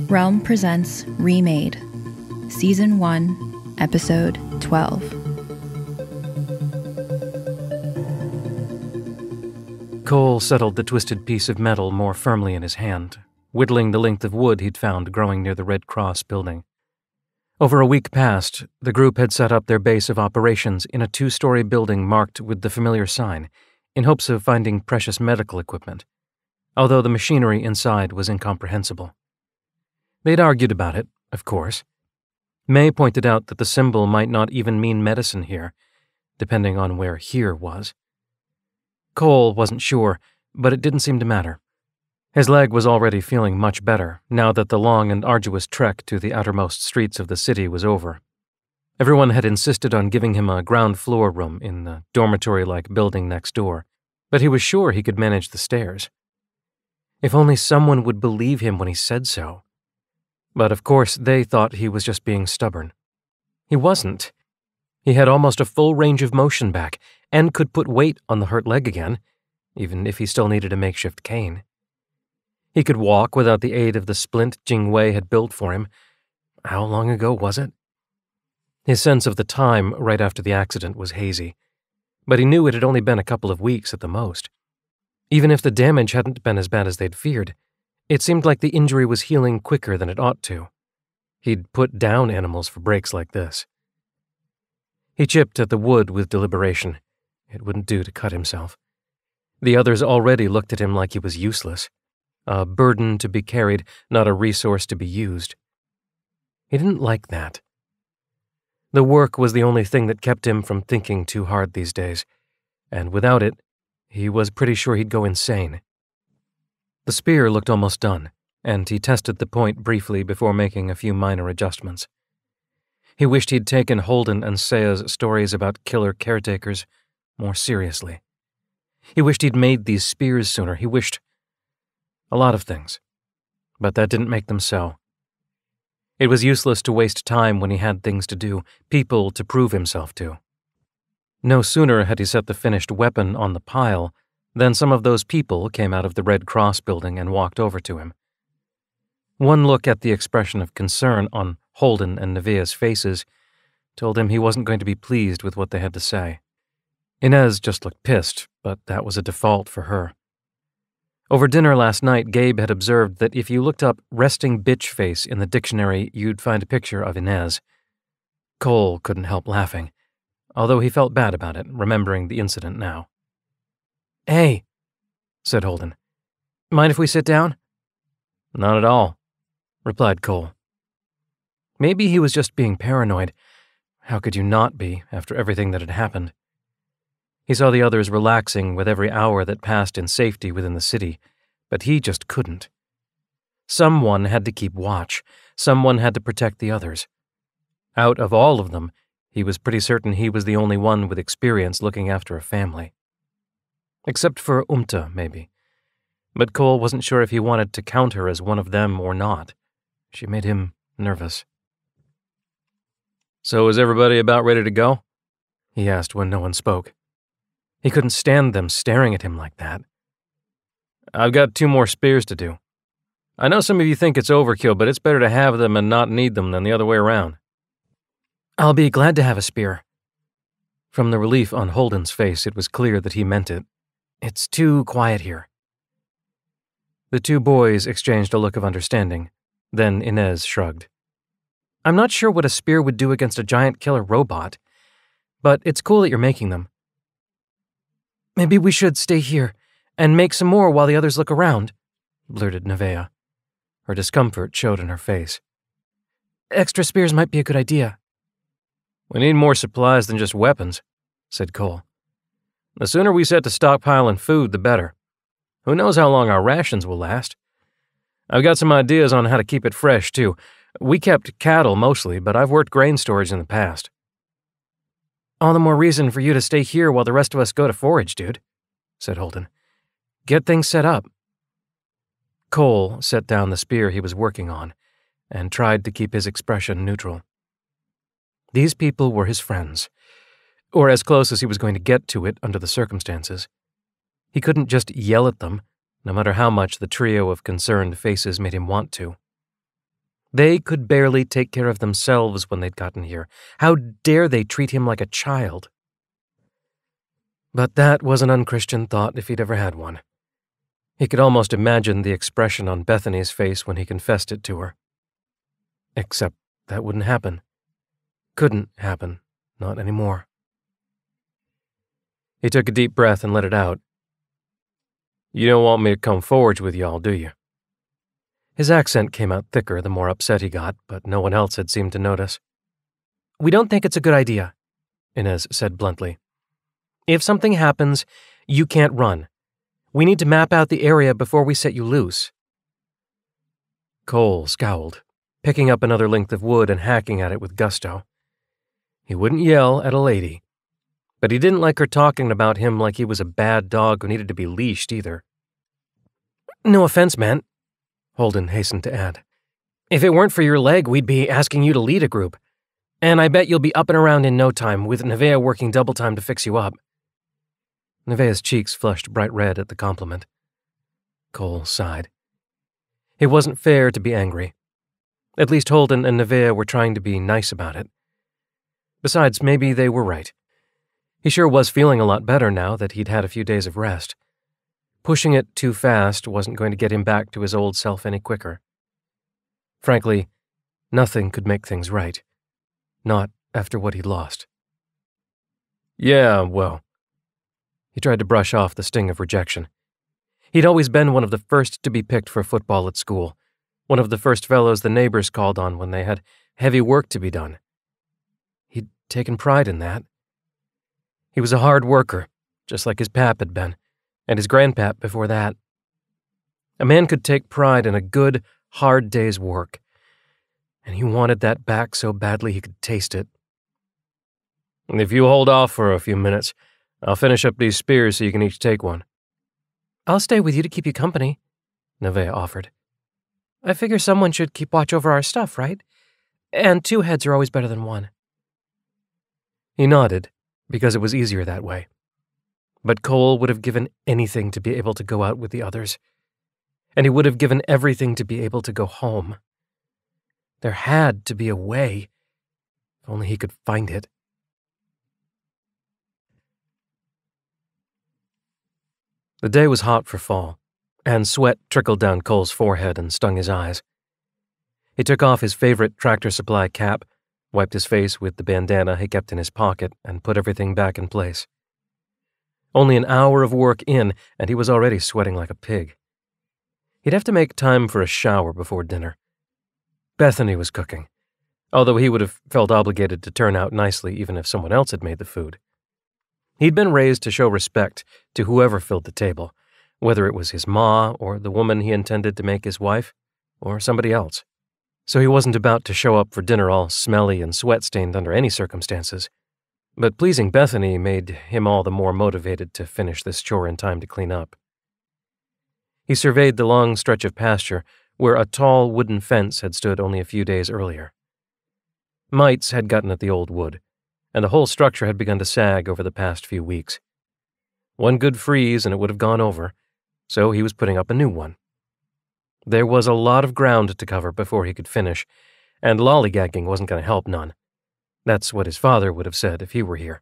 Realm presents Remade, Season 1, Episode 12. Cole settled the twisted piece of metal more firmly in his hand, whittling the length of wood he'd found growing near the Red Cross building. Over a week past, the group had set up their base of operations in a 2-story building marked with the familiar sign, in hopes of finding precious medical equipment, although the machinery inside was incomprehensible. They'd argued about it, of course. May pointed out that the symbol might not even mean medicine here, depending on where here was. Cole wasn't sure, but it didn't seem to matter. His leg was already feeling much better, now that the long and arduous trek to the outermost streets of the city was over. Everyone had insisted on giving him a ground-floor room in the dormitory-like building next door, but he was sure he could manage the stairs. If only someone would believe him when he said so. But of course they thought he was just being stubborn. He wasn't. He had almost a full range of motion back, and could put weight on the hurt leg again, even if he still needed a makeshift cane. He could walk without the aid of the splint Jingwei had built for him. How long ago was it? His sense of the time right after the accident was hazy, but he knew it had only been a couple of weeks at the most. Even if the damage hadn't been as bad as they'd feared, it seemed like the injury was healing quicker than it ought to. He'd put down animals for breaks like this. He chipped at the wood with deliberation. It wouldn't do to cut himself. The others already looked at him like he was useless. A burden to be carried, not a resource to be used. He didn't like that. The work was the only thing that kept him from thinking too hard these days, and without it, he was pretty sure he'd go insane. The spear looked almost done, and he tested the point briefly before making a few minor adjustments. He wished he'd taken Holden and Sea's stories about killer caretakers more seriously. He wished he'd made these spears sooner. He wished a lot of things, but that didn't make them so. It was useless to waste time when he had things to do, people to prove himself to. No sooner had he set the finished weapon on the pile than some of those people came out of the Red Cross building and walked over to him. One look at the expression of concern on Holden and Nevaeh's faces told him he wasn't going to be pleased with what they had to say. Inez just looked pissed, but that was a default for her. Over dinner last night, Gabe had observed that if you looked up resting bitch face in the dictionary, you'd find a picture of Inez. Cole couldn't help laughing, although he felt bad about it, remembering the incident now. "Hey," said Holden. "Mind if we sit down?" "Not at all," replied Cole. Maybe he was just being paranoid. How could you not be, after everything that had happened? He saw the others relaxing with every hour that passed in safety within the city, but he just couldn't. Someone had to keep watch. Someone had to protect the others. Out of all of them, he was pretty certain he was the only one with experience looking after a family. Except for Umta, maybe. But Cole wasn't sure if he wanted to count her as one of them or not. She made him nervous. "So is everybody about ready to go?" he asked when no one spoke. He couldn't stand them staring at him like that. "I've got 2 more spears to do. I know some of you think it's overkill, but it's better to have them and not need them than the other way around." "I'll be glad to have a spear." From the relief on Holden's face, it was clear that he meant it. "It's too quiet here." The 2 boys exchanged a look of understanding. Then Inez shrugged. "I'm not sure what a spear would do against a giant killer robot, but it's cool that you're making them." "Maybe we should stay here and make some more while the others look around," blurted Nevaeh. Her discomfort showed in her face. "Extra spears might be a good idea." "We need more supplies than just weapons," said Cole. "The sooner we set to stockpiling food, the better. Who knows how long our rations will last? I've got some ideas on how to keep it fresh, too. We kept cattle mostly, but I've worked grain storage in the past." "All the more reason for you to stay here while the rest of us go to forage, dude," said Holden. "Get things set up." Cole set down the spear he was working on and tried to keep his expression neutral. These people were his friends, or as close as he was going to get to it under the circumstances. He couldn't just yell at them, no matter how much the trio of concerned faces made him want to. They could barely take care of themselves when they'd gotten here. How dare they treat him like a child? But that was an unchristian thought if he'd ever had one. He could almost imagine the expression on Bethany's face when he confessed it to her. Except that wouldn't happen. Couldn't happen. Not anymore. He took a deep breath and let it out. You don't want me to come forward with y'all, do you? His accent came out thicker the more upset he got, but no one else had seemed to notice. We don't think it's a good idea, Inez said bluntly. If something happens, you can't run. We need to map out the area before we set you loose. Cole scowled, picking up another length of wood and hacking at it with gusto. He wouldn't yell at a lady, but he didn't like her talking about him like he was a bad dog who needed to be leashed either. No offense, man, Holden hastened to add. If it weren't for your leg, we'd be asking you to lead a group. And I bet you'll be up and around in no time, with Nevaeh working double time to fix you up. Nevaeh's cheeks flushed bright red at the compliment. Cole sighed. It wasn't fair to be angry. At least Holden and Nevaeh were trying to be nice about it. Besides, maybe they were right. He sure was feeling a lot better now that he'd had a few days of rest. Pushing it too fast wasn't going to get him back to his old self any quicker. Frankly, nothing could make things right. Not after what he'd lost. Yeah, well. He tried to brush off the sting of rejection. He'd always been one of the first to be picked for football at school, one of the first fellows the neighbors called on when they had heavy work to be done. He'd taken pride in that. He was a hard worker, just like his pap had been, and his grandpap before that. A man could take pride in a good, hard day's work, and he wanted that back so badly he could taste it. If you hold off for a few minutes, I'll finish up these spears so you can each take one. I'll stay with you to keep you company, Nevaeh offered. I figure someone should keep watch over our stuff, right? And 2 heads are always better than 1. He nodded, because it was easier that way. But Cole would have given anything to be able to go out with the others. And he would have given everything to be able to go home. There had to be a way, if only he could find it. The day was hot for fall, and sweat trickled down Cole's forehead and stung his eyes. He took off his favorite Tractor Supply cap, wiped his face with the bandana he kept in his pocket, and put everything back in place. Only an hour of work in, and he was already sweating like a pig. He'd have to make time for a shower before dinner. Bethany was cooking, although he would have felt obligated to turn out nicely even if someone else had made the food. He'd been raised to show respect to whoever filled the table, whether it was his ma or the woman he intended to make his wife, or somebody else. So he wasn't about to show up for dinner all smelly and sweat-stained under any circumstances. But pleasing Bethany made him all the more motivated to finish this chore in time to clean up. He surveyed the long stretch of pasture where a tall wooden fence had stood only a few days earlier. Mites had gotten at the old wood, and the whole structure had begun to sag over the past few weeks. One good freeze and it would have gone over, so he was putting up a new one. There was a lot of ground to cover before he could finish, and lollygagging wasn't going to help none. That's what his father would have said if he were here.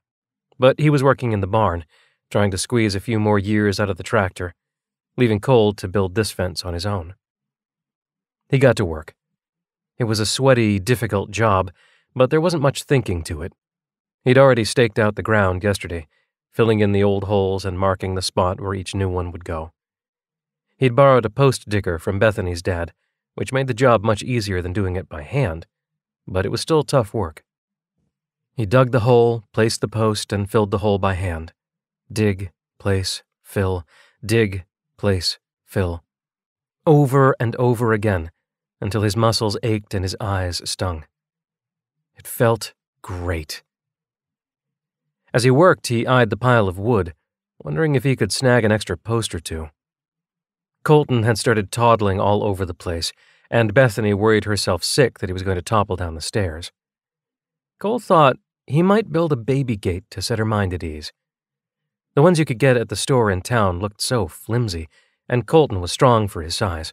But he was working in the barn, trying to squeeze a few more years out of the tractor, leaving Cole to build this fence on his own. He got to work. It was a sweaty, difficult job, but there wasn't much thinking to it. He'd already staked out the ground yesterday, filling in the old holes and marking the spot where each new one would go. He'd borrowed a post digger from Bethany's dad, which made the job much easier than doing it by hand, but it was still tough work. He dug the hole, placed the post, and filled the hole by hand. Dig, place, fill, dig, place, fill. Over and over again, until his muscles ached and his eyes stung. It felt great. As he worked, he eyed the pile of wood, wondering if he could snag an extra post or 2. Colton had started toddling all over the place, and Bethany worried herself sick that he was going to topple down the stairs. Cole thought he might build a baby gate to set her mind at ease. The ones you could get at the store in town looked so flimsy, and Colton was strong for his size.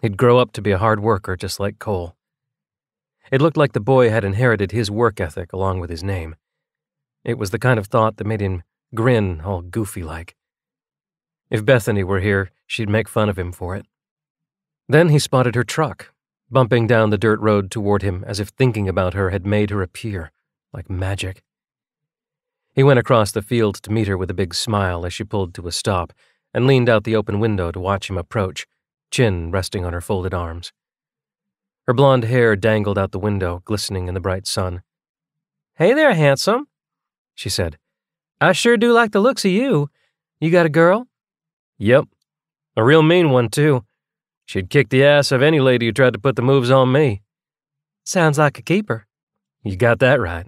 He'd grow up to be a hard worker just like Cole. It looked like the boy had inherited his work ethic along with his name. It was the kind of thought that made him grin all goofy-like. If Bethany were here, she'd make fun of him for it. Then he spotted her truck, bumping down the dirt road toward him as if thinking about her had made her appear, like magic. He went across the field to meet her with a big smile as she pulled to a stop and leaned out the open window to watch him approach, chin resting on her folded arms. Her blonde hair dangled out the window, glistening in the bright sun. "Hey there, handsome," she said. "I sure do like the looks of you. You got a girl?" "Yep. A real mean one, too. She'd kick the ass of any lady who tried to put the moves on me." "Sounds like a keeper." "You got that right."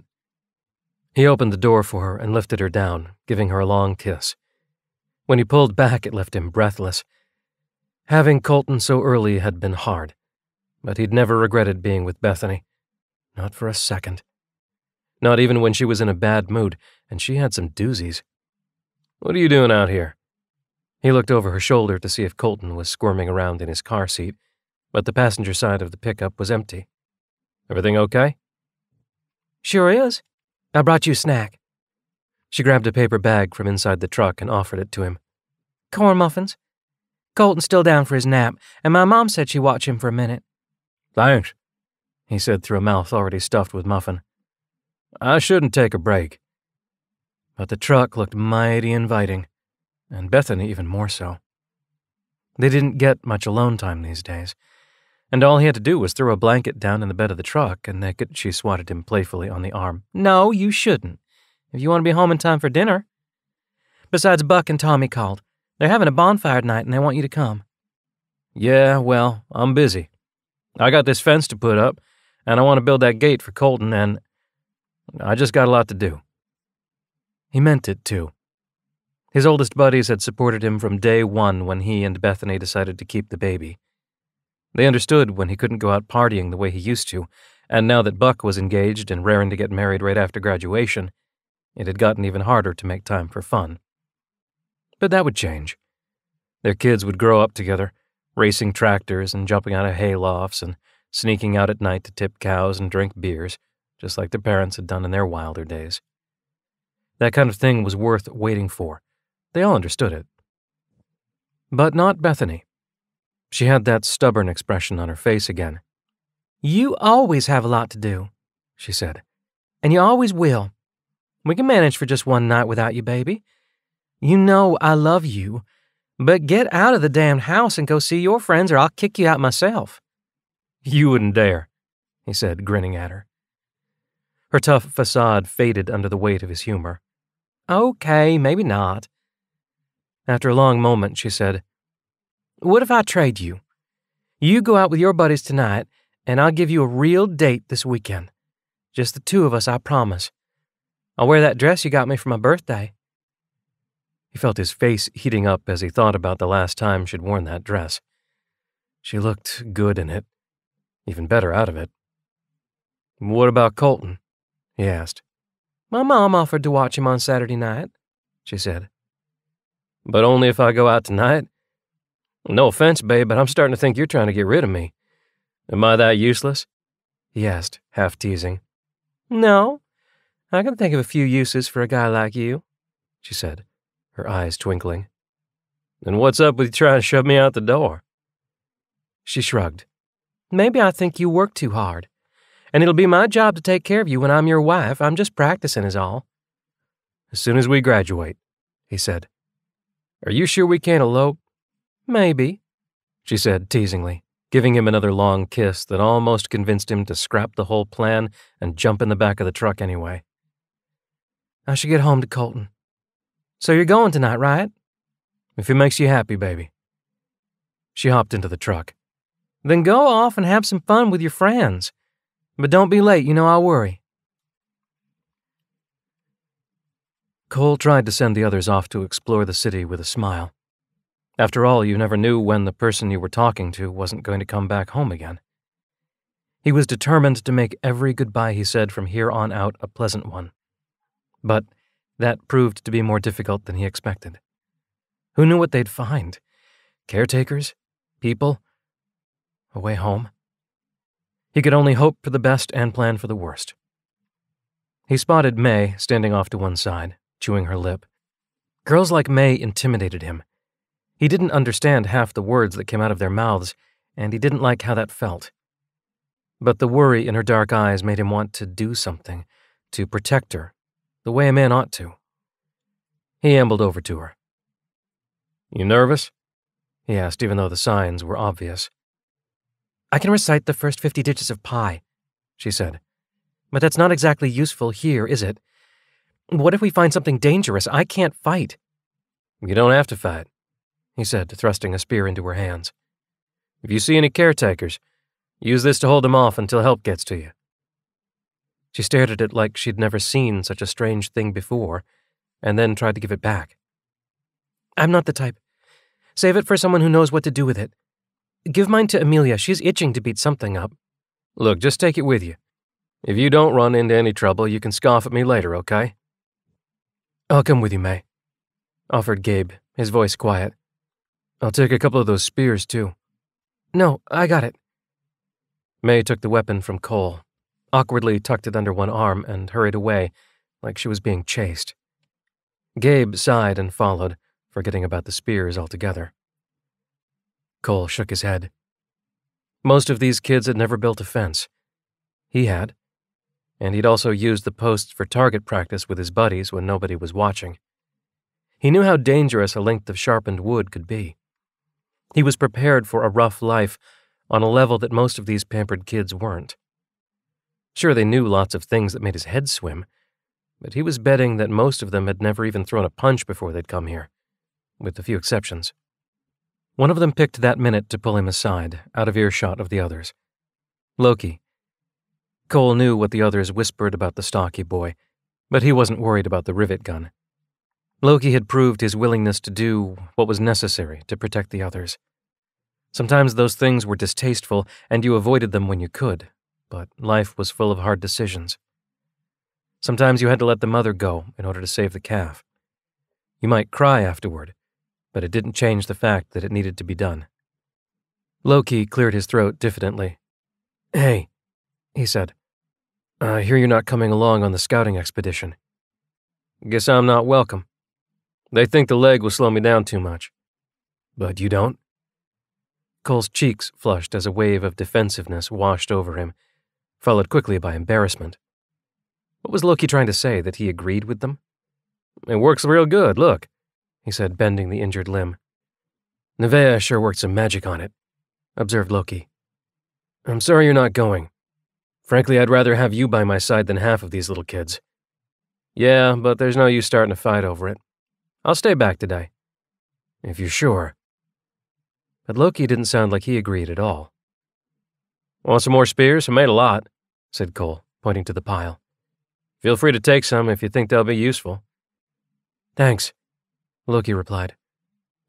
He opened the door for her and lifted her down, giving her a long kiss. When he pulled back, it left him breathless. Having Colton so early had been hard, but he'd never regretted being with Bethany. Not for a second. Not even when she was in a bad mood, and she had some doozies. "What are you doing out here?" He looked over her shoulder to see if Colton was squirming around in his car seat, but the passenger side of the pickup was empty. "Everything okay?" "Sure is. I brought you a snack." She grabbed a paper bag from inside the truck and offered it to him. "Corn muffins. Colton's still down for his nap, and my mom said she'd watch him for a minute." "Thanks," he said through a mouth already stuffed with muffin. "I shouldn't take a break." But the truck looked mighty inviting, and Bethany even more so. They didn't get much alone time these days, and all he had to do was throw a blanket down in the bed of the truck, and she swatted him playfully on the arm. "No, you shouldn't, if you want to be home in time for dinner. Besides, Buck and Tommy called. They're having a bonfire tonight, and they want you to come." "Yeah, well, I'm busy. I got this fence to put up, and I want to build that gate for Colton, and I just got a lot to do." He meant it, too. His oldest buddies had supported him from day one when he and Bethany decided to keep the baby. They understood when he couldn't go out partying the way he used to, and now that Buck was engaged and raring to get married right after graduation, it had gotten even harder to make time for fun. But that would change. Their kids would grow up together, racing tractors and jumping out of hay lofts and sneaking out at night to tip cows and drink beers, just like their parents had done in their wilder days. That kind of thing was worth waiting for. They all understood it. But not Bethany. She had that stubborn expression on her face again. "You always have a lot to do," she said. "And you always will. We can manage for just one night without you, baby. You know I love you, but get out of the damned house and go see your friends or I'll kick you out myself." "You wouldn't dare," he said, grinning at her. Her tough facade faded under the weight of his humor. "Okay, maybe not." After a long moment, she said, "What if I trade you? You go out with your buddies tonight, and I'll give you a real date this weekend. Just the two of us, I promise. I'll wear that dress you got me for my birthday." He felt his face heating up as he thought about the last time she'd worn that dress. She looked good in it, even better out of it. "What about Colton?" he asked. "My mom offered to watch him on Saturday night," she said. "But only if I go out tonight? No offense, babe, but I'm starting to think you're trying to get rid of me. Am I that useless?" he asked, half teasing. "No, I can think of a few uses for a guy like you," she said, her eyes twinkling. "Then what's up with you trying to shove me out the door?" She shrugged. "Maybe I think you work too hard, and it'll be my job to take care of you when I'm your wife. I'm just practicing is all." "As soon as we graduate," he said. "Are you sure we can't elope?" "Maybe," she said teasingly, giving him another long kiss that almost convinced him to scrap the whole plan and jump in the back of the truck anyway. "I should get home to Colton. So you're going tonight, right?" "If it makes you happy, baby." She hopped into the truck. "Then go off and have some fun with your friends. But don't be late, you know I'll worry." Cole tried to send the others off to explore the city with a smile. After all, you never knew when the person you were talking to wasn't going to come back home again. He was determined to make every goodbye he said from here on out a pleasant one. But that proved to be more difficult than he expected. Who knew what they'd find? Caretakers? People? A way home? He could only hope for the best and plan for the worst. He spotted May standing off to one side, chewing her lip. Girls like May intimidated him. He didn't understand half the words that came out of their mouths, and he didn't like how that felt. But the worry in her dark eyes made him want to do something, to protect her, the way a man ought to. He ambled over to her. "You nervous?" he asked, even though the signs were obvious. "I can recite the first 50 digits of pi," she said. "But that's not exactly useful here, is it? What if we find something dangerous? I can't fight." "You don't have to fight," he said, thrusting a spear into her hands. "If you see any caretakers, use this to hold them off until help gets to you." She stared at it like she'd never seen such a strange thing before, and then tried to give it back. "I'm not the type. Save it for someone who knows what to do with it. Give mine to Amelia. She's itching to beat something up." "Look, just take it with you. If you don't run into any trouble, you can scoff at me later, okay?" "I'll come with you, May," offered Gabe, his voice quiet. "I'll take a couple of those spears, too." "No, I got it." May took the weapon from Cole, awkwardly tucked it under one arm, and hurried away like she was being chased. Gabe sighed and followed, forgetting about the spears altogether. Cole shook his head. Most of these kids had never built a fence. He had, and he'd also used the posts for target practice with his buddies when nobody was watching. He knew how dangerous a length of sharpened wood could be. He was prepared for a rough life on a level that most of these pampered kids weren't. Sure, they knew lots of things that made his head swim, but he was betting that most of them had never even thrown a punch before they'd come here, with a few exceptions. One of them picked that minute to pull him aside, out of earshot of the others. Loki. Cole knew what the others whispered about the stocky boy, but he wasn't worried about the rivet gun. Loki had proved his willingness to do what was necessary to protect the others. Sometimes those things were distasteful, and you avoided them when you could, but life was full of hard decisions. Sometimes you had to let the mother go in order to save the calf. You might cry afterward, but it didn't change the fact that it needed to be done. Loki cleared his throat diffidently. "Hey," he said. "I hear you're not coming along on the scouting expedition." "Guess I'm not welcome. They think the leg will slow me down too much." "But you don't?" Cole's cheeks flushed as a wave of defensiveness washed over him, followed quickly by embarrassment. What was Loki trying to say, that he agreed with them? "It works real good, look," he said, bending the injured limb. "Nevaeh sure worked some magic on it," observed Loki. "I'm sorry you're not going. Frankly, I'd rather have you by my side than half of these little kids." "Yeah, but there's no use starting a fight over it. I'll stay back today." "If you're sure." But Loki didn't sound like he agreed at all. "Want some more spears? I made a lot," said Cole, pointing to the pile. "Feel free to take some if you think they'll be useful." "Thanks," Loki replied.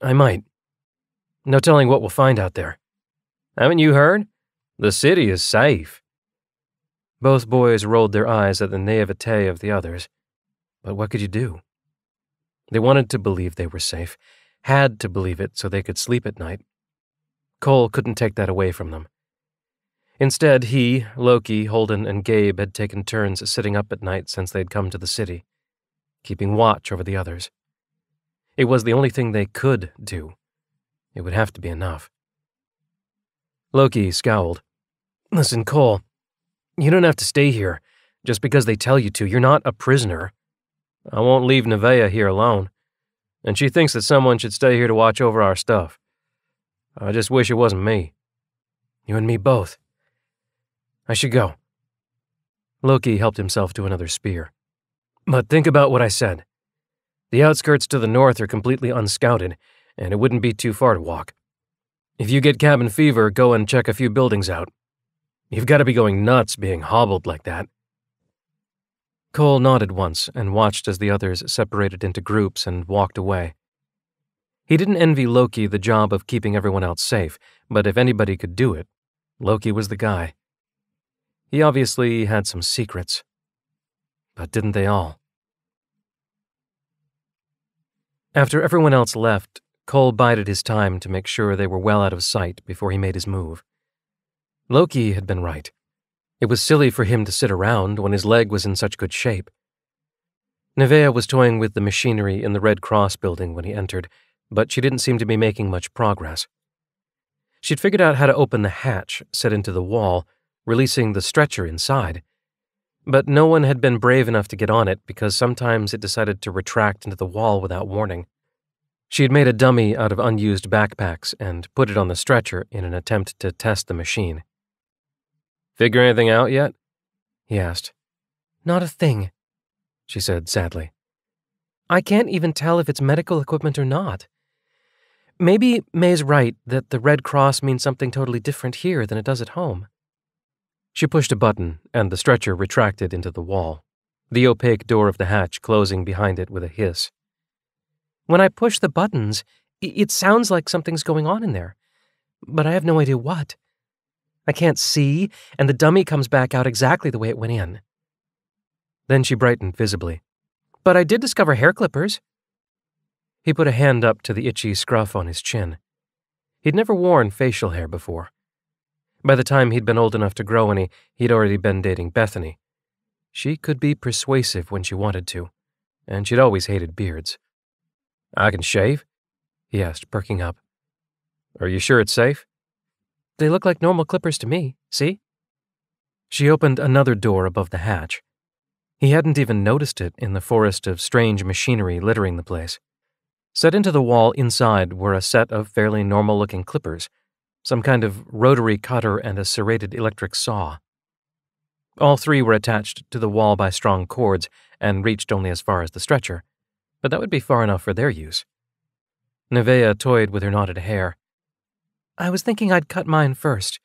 "I might. No telling what we'll find out there." "Haven't you heard? The city is safe." Both boys rolled their eyes at the naivete of the others. But what could you do? They wanted to believe they were safe, had to believe it so they could sleep at night. Cole couldn't take that away from them. Instead, he, Loki, Holden, and Gabe had taken turns sitting up at night since they'd come to the city, keeping watch over the others. It was the only thing they could do. It would have to be enough. Loki scowled. "Listen, Cole, you don't have to stay here just because they tell you to. You're not a prisoner. I won't leave Nevaeh here alone, and she thinks that someone should stay here to watch over our stuff. I just wish it wasn't me. You and me both. I should go." Loki helped himself to another spear. "But think about what I said. The outskirts to the north are completely unscouted, and it wouldn't be too far to walk. If you get cabin fever, go and check a few buildings out. You've got to be going nuts being hobbled like that." Cole nodded once and watched as the others separated into groups and walked away. He didn't envy Loki the job of keeping everyone else safe, but if anybody could do it, Loki was the guy. He obviously had some secrets. But didn't they all? After everyone else left, Cole bided his time to make sure they were well out of sight before he made his move. Loki had been right. It was silly for him to sit around when his leg was in such good shape. Nevaeh was toying with the machinery in the Red Cross building when he entered, but she didn't seem to be making much progress. She'd figured out how to open the hatch set into the wall, releasing the stretcher inside. But no one had been brave enough to get on it because sometimes it decided to retract into the wall without warning. She had made a dummy out of unused backpacks and put it on the stretcher in an attempt to test the machine. "Figure anything out yet?" he asked. "Not a thing," she said sadly. "I can't even tell if it's medical equipment or not. Maybe May's right that the Red Cross means something totally different here than it does at home." She pushed a button, and the stretcher retracted into the wall, the opaque door of the hatch closing behind it with a hiss. "When I push the buttons, it sounds like something's going on in there, but I have no idea what. I can't see, and the dummy comes back out exactly the way it went in." Then she brightened visibly. "But I did discover hair clippers." He put a hand up to the itchy scruff on his chin. He'd never worn facial hair before. By the time he'd been old enough to grow any, he'd already been dating Bethany. She could be persuasive when she wanted to, and she'd always hated beards. "I can shave?" he asked, perking up. "Are you sure it's safe?" "They look like normal clippers to me, see?" She opened another door above the hatch. He hadn't even noticed it in the forest of strange machinery littering the place. Set into the wall inside were a set of fairly normal-looking clippers, some kind of rotary cutter and a serrated electric saw. All three were attached to the wall by strong cords and reached only as far as the stretcher, but that would be far enough for their use. Nevaeh toyed with her knotted hair. "I was thinking I'd cut mine first.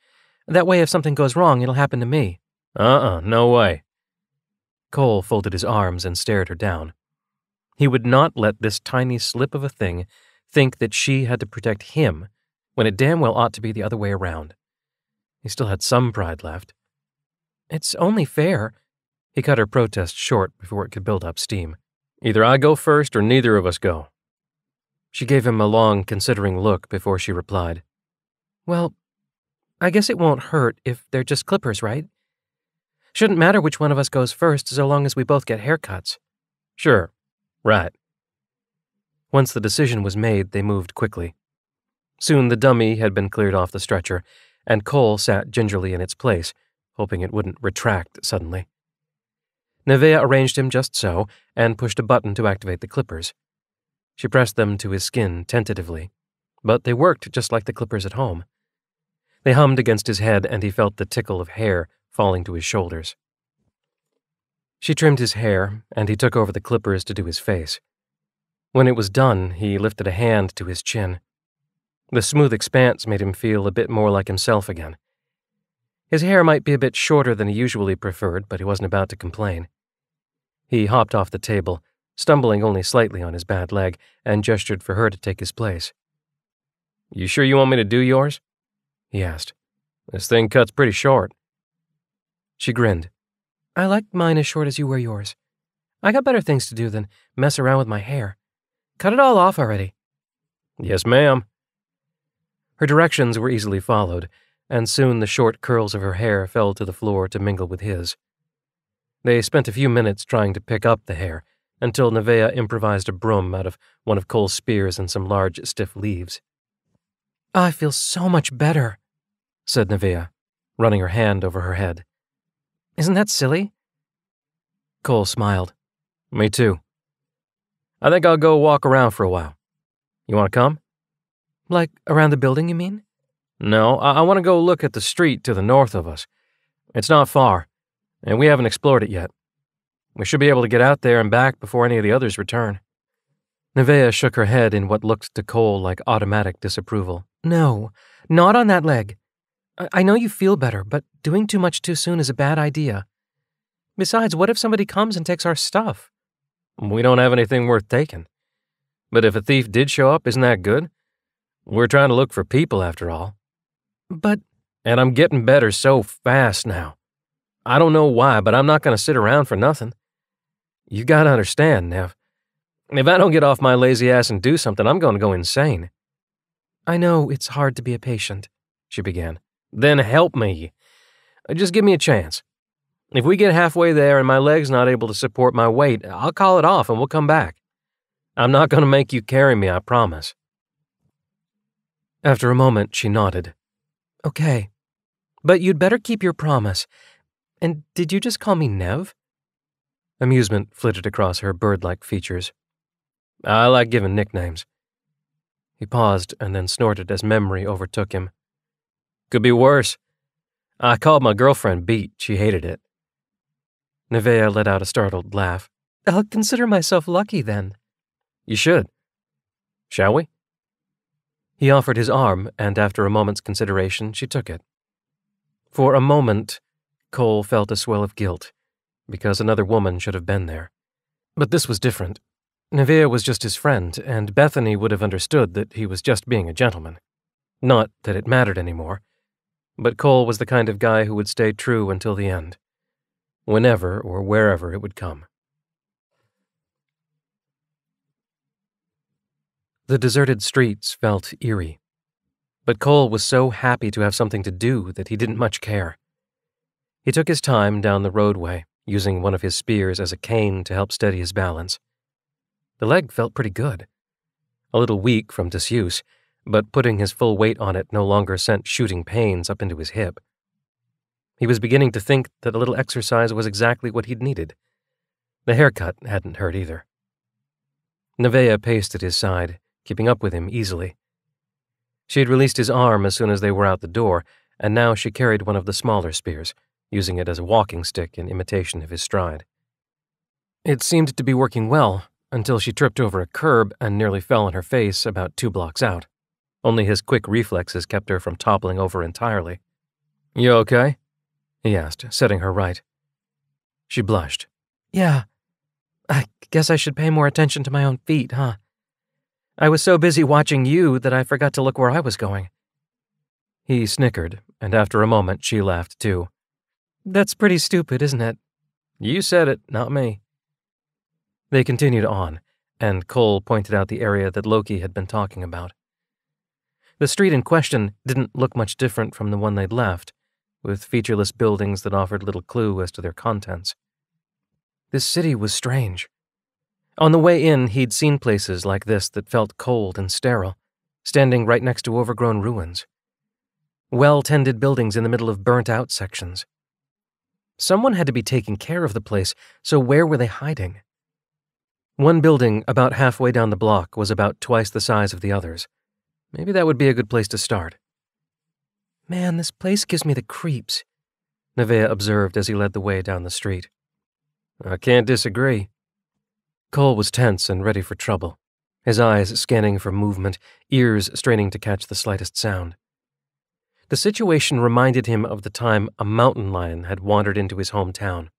That way if something goes wrong, it'll happen to me." No way." Cole folded his arms and stared her down. He would not let this tiny slip of a thing think that she had to protect him when it damn well ought to be the other way around. He still had some pride left. "It's only fair." He cut her protest short before it could build up steam. "Either I go first or neither of us go." She gave him a long, considering look before she replied. "Well, I guess it won't hurt if they're just clippers, right? Shouldn't matter which one of us goes first so long as we both get haircuts." "Sure. Right." Once the decision was made, they moved quickly. Soon the dummy had been cleared off the stretcher, and Cole sat gingerly in its place, hoping it wouldn't retract suddenly. Nevaeh arranged him just so and pushed a button to activate the clippers. She pressed them to his skin tentatively, but they worked just like the clippers at home. They hummed against his head, and he felt the tickle of hair falling to his shoulders. She trimmed his hair, and he took over the clippers to do his face. When it was done, he lifted a hand to his chin. The smooth expanse made him feel a bit more like himself again. His hair might be a bit shorter than he usually preferred, but he wasn't about to complain. He hopped off the table, stumbling only slightly on his bad leg, and gestured for her to take his place. "You sure you want me to do yours?" he asked. "This thing cuts pretty short." She grinned. "I like mine as short as you wear yours. I got better things to do than mess around with my hair. Cut it all off already." "Yes, ma'am." Her directions were easily followed, and soon the short curls of her hair fell to the floor to mingle with his. They spent a few minutes trying to pick up the hair, until Nevaeh improvised a broom out of one of Cole's spears and some large, stiff leaves. "I feel so much better," said Nevaeh, running her hand over her head. "Isn't that silly?" Cole smiled. "Me too. I think I'll go walk around for a while. You want to come?" "Like around the building, you mean?" "No, I want to go look at the street to the north of us. It's not far, and we haven't explored it yet. We should be able to get out there and back before any of the others return." Nevaeh shook her head in what looked to Cole like automatic disapproval. "No, not on that leg. I know you feel better, but doing too much too soon is a bad idea. Besides, what if somebody comes and takes our stuff?" "We don't have anything worth taking. But if a thief did show up, isn't that good? We're trying to look for people, after all." "But—" "And I'm getting better so fast now. I don't know why, but I'm not going to sit around for nothing. You got to understand, Nev. If I don't get off my lazy ass and do something, I'm going to go insane." "I know it's hard to be a patient," she began. Then help me. Just give me a chance. If we get halfway there and my leg's not able to support my weight, I'll call it off and we'll come back. I'm not going to make you carry me, I promise. After a moment, she nodded. Okay, but you'd better keep your promise. And did you just call me Nev? Amusement flitted across her bird-like features. I like giving nicknames. He paused and then snorted as memory overtook him. Could be worse. I called my girlfriend Beat. She hated it. Nevaeh let out a startled laugh. I'll consider myself lucky then. You should. Shall we? He offered his arm, and after a moment's consideration, she took it. For a moment, Cole felt a swell of guilt, because another woman should have been there. But this was different. Nevaeh was just his friend, and Bethany would have understood that he was just being a gentleman. Not that it mattered anymore, but Cole was the kind of guy who would stay true until the end, whenever or wherever it would come. The deserted streets felt eerie, but Cole was so happy to have something to do that he didn't much care. He took his time down the roadway, using one of his spears as a cane to help steady his balance. The leg felt pretty good. A little weak from disuse, but putting his full weight on it no longer sent shooting pains up into his hip. He was beginning to think that a little exercise was exactly what he'd needed. The haircut hadn't hurt either. Nevaeh paced at his side, keeping up with him easily. She had released his arm as soon as they were out the door, and now she carried one of the smaller spears, using it as a walking stick in imitation of his stride. It seemed to be working well, until she tripped over a curb and nearly fell on her face about 2 blocks out. Only his quick reflexes kept her from toppling over entirely. You okay? He asked, setting her right. She blushed. Yeah. I guess I should pay more attention to my own feet, huh? I was so busy watching you that I forgot to look where I was going. He snickered, and after a moment she laughed too. That's pretty stupid, isn't it? You said it, not me. They continued on, and Cole pointed out the area that Loki had been talking about. The street in question didn't look much different from the one they'd left, with featureless buildings that offered little clue as to their contents. This city was strange. On the way in, he'd seen places like this that felt cold and sterile, standing right next to overgrown ruins. Well-tended buildings in the middle of burnt-out sections. Someone had to be taking care of the place, so where were they hiding? One building about halfway down the block was about twice the size of the others. Maybe that would be a good place to start. Man, this place gives me the creeps, Nevaeh observed as he led the way down the street. I can't disagree. Cole was tense and ready for trouble, his eyes scanning for movement, ears straining to catch the slightest sound. The situation reminded him of the time a mountain lion had wandered into his hometown.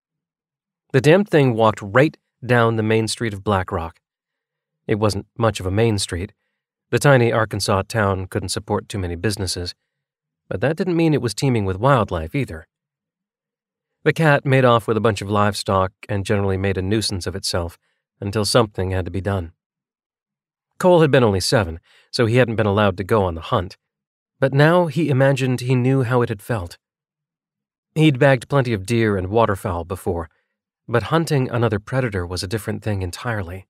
The damned thing walked right down the main street of Black Rock. It wasn't much of a main street. The tiny Arkansas town couldn't support too many businesses, but that didn't mean it was teeming with wildlife either. The cat made off with a bunch of livestock and generally made a nuisance of itself until something had to be done. Cole had been only 7, so he hadn't been allowed to go on the hunt, but now he imagined he knew how it had felt. He'd bagged plenty of deer and waterfowl before, but hunting another predator was a different thing entirely.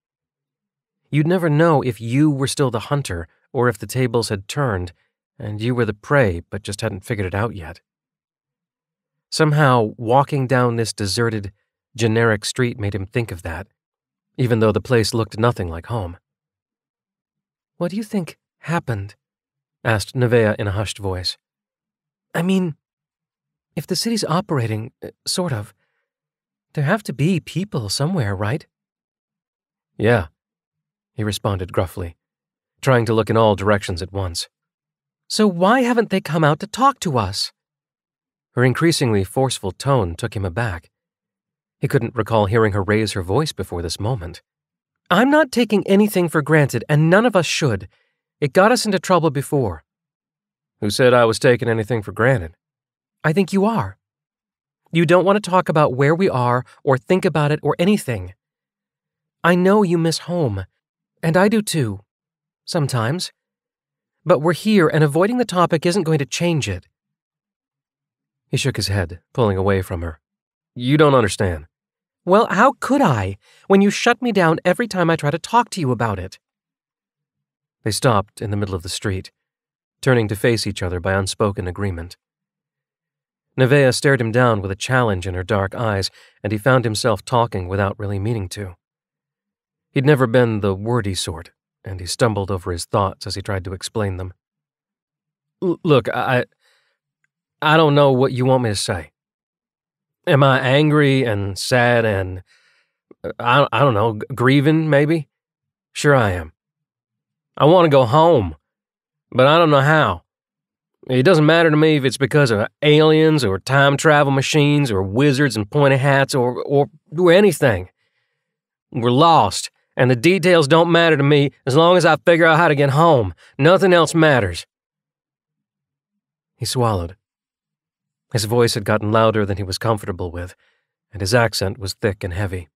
You'd never know if you were still the hunter or if the tables had turned and you were the prey but just hadn't figured it out yet. Somehow, walking down this deserted, generic street made him think of that, even though the place looked nothing like home. What do you think happened? Asked Nevaeh in a hushed voice. I mean, if the city's operating, sort of, there have to be people somewhere, right? Yeah, he responded gruffly, trying to look in all directions at once. So why haven't they come out to talk to us? Her increasingly forceful tone took him aback. He couldn't recall hearing her raise her voice before this moment. I'm not taking anything for granted, and none of us should. It got us into trouble before. Who said I was taking anything for granted? I think you are. You don't want to talk about where we are or think about it or anything. I know you miss home, and I do too, sometimes. But we're here, and avoiding the topic isn't going to change it. He shook his head, pulling away from her. You don't understand. Well, how could I, when you shut me down every time I try to talk to you about it? They stopped in the middle of the street, turning to face each other by unspoken agreement. Nevaeh stared him down with a challenge in her dark eyes, and he found himself talking without really meaning to. He'd never been the wordy sort, and he stumbled over his thoughts as he tried to explain them. Look, I don't know what you want me to say. Am I angry and sad and, I don't know, grieving, maybe? Sure I am. I want to go home, but I don't know how. It doesn't matter to me if it's because of aliens or time travel machines or wizards and pointy hats or anything. We're lost, and the details don't matter to me as long as I figure out how to get home. Nothing else matters. He swallowed. His voice had gotten louder than he was comfortable with, and his accent was thick and heavy.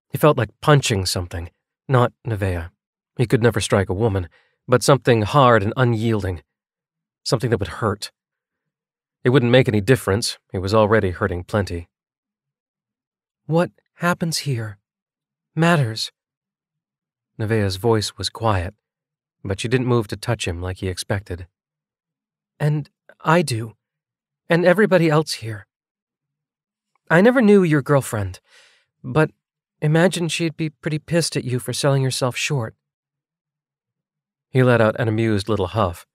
He felt like punching something, not Nevaeh. He could never strike a woman, but something hard and unyielding. Something that would hurt. It wouldn't make any difference. He was already hurting plenty. What happens here matters. Nevaeh's voice was quiet, but she didn't move to touch him like he expected. And I do. And everybody else here. I never knew your girlfriend, but imagine she'd be pretty pissed at you for selling yourself short. He let out an amused little huff.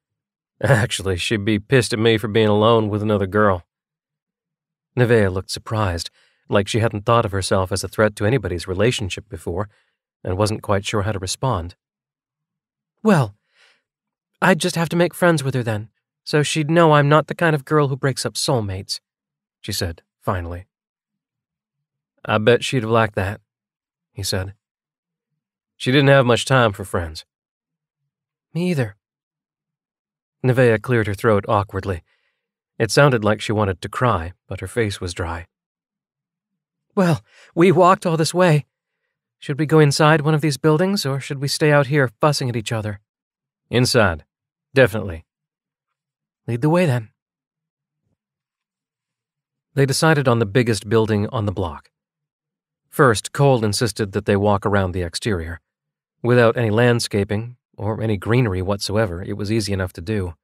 Actually, she'd be pissed at me for being alone with another girl. Nevaeh looked surprised, like she hadn't thought of herself as a threat to anybody's relationship before, and wasn't quite sure how to respond. Well, I'd just have to make friends with her then, so she'd know I'm not the kind of girl who breaks up soulmates, she said, finally. I bet she'd have liked that, he said. She didn't have much time for friends. Me either. Nevaeh cleared her throat awkwardly. It sounded like she wanted to cry, but her face was dry. Well, we walked all this way. Should we go inside one of these buildings, or should we stay out here fussing at each other? Inside. Definitely. Lead the way, then. They decided on the biggest building on the block. First, Cole insisted that they walk around the exterior. Without any landscaping, or any greenery whatsoever, it was easy enough to do.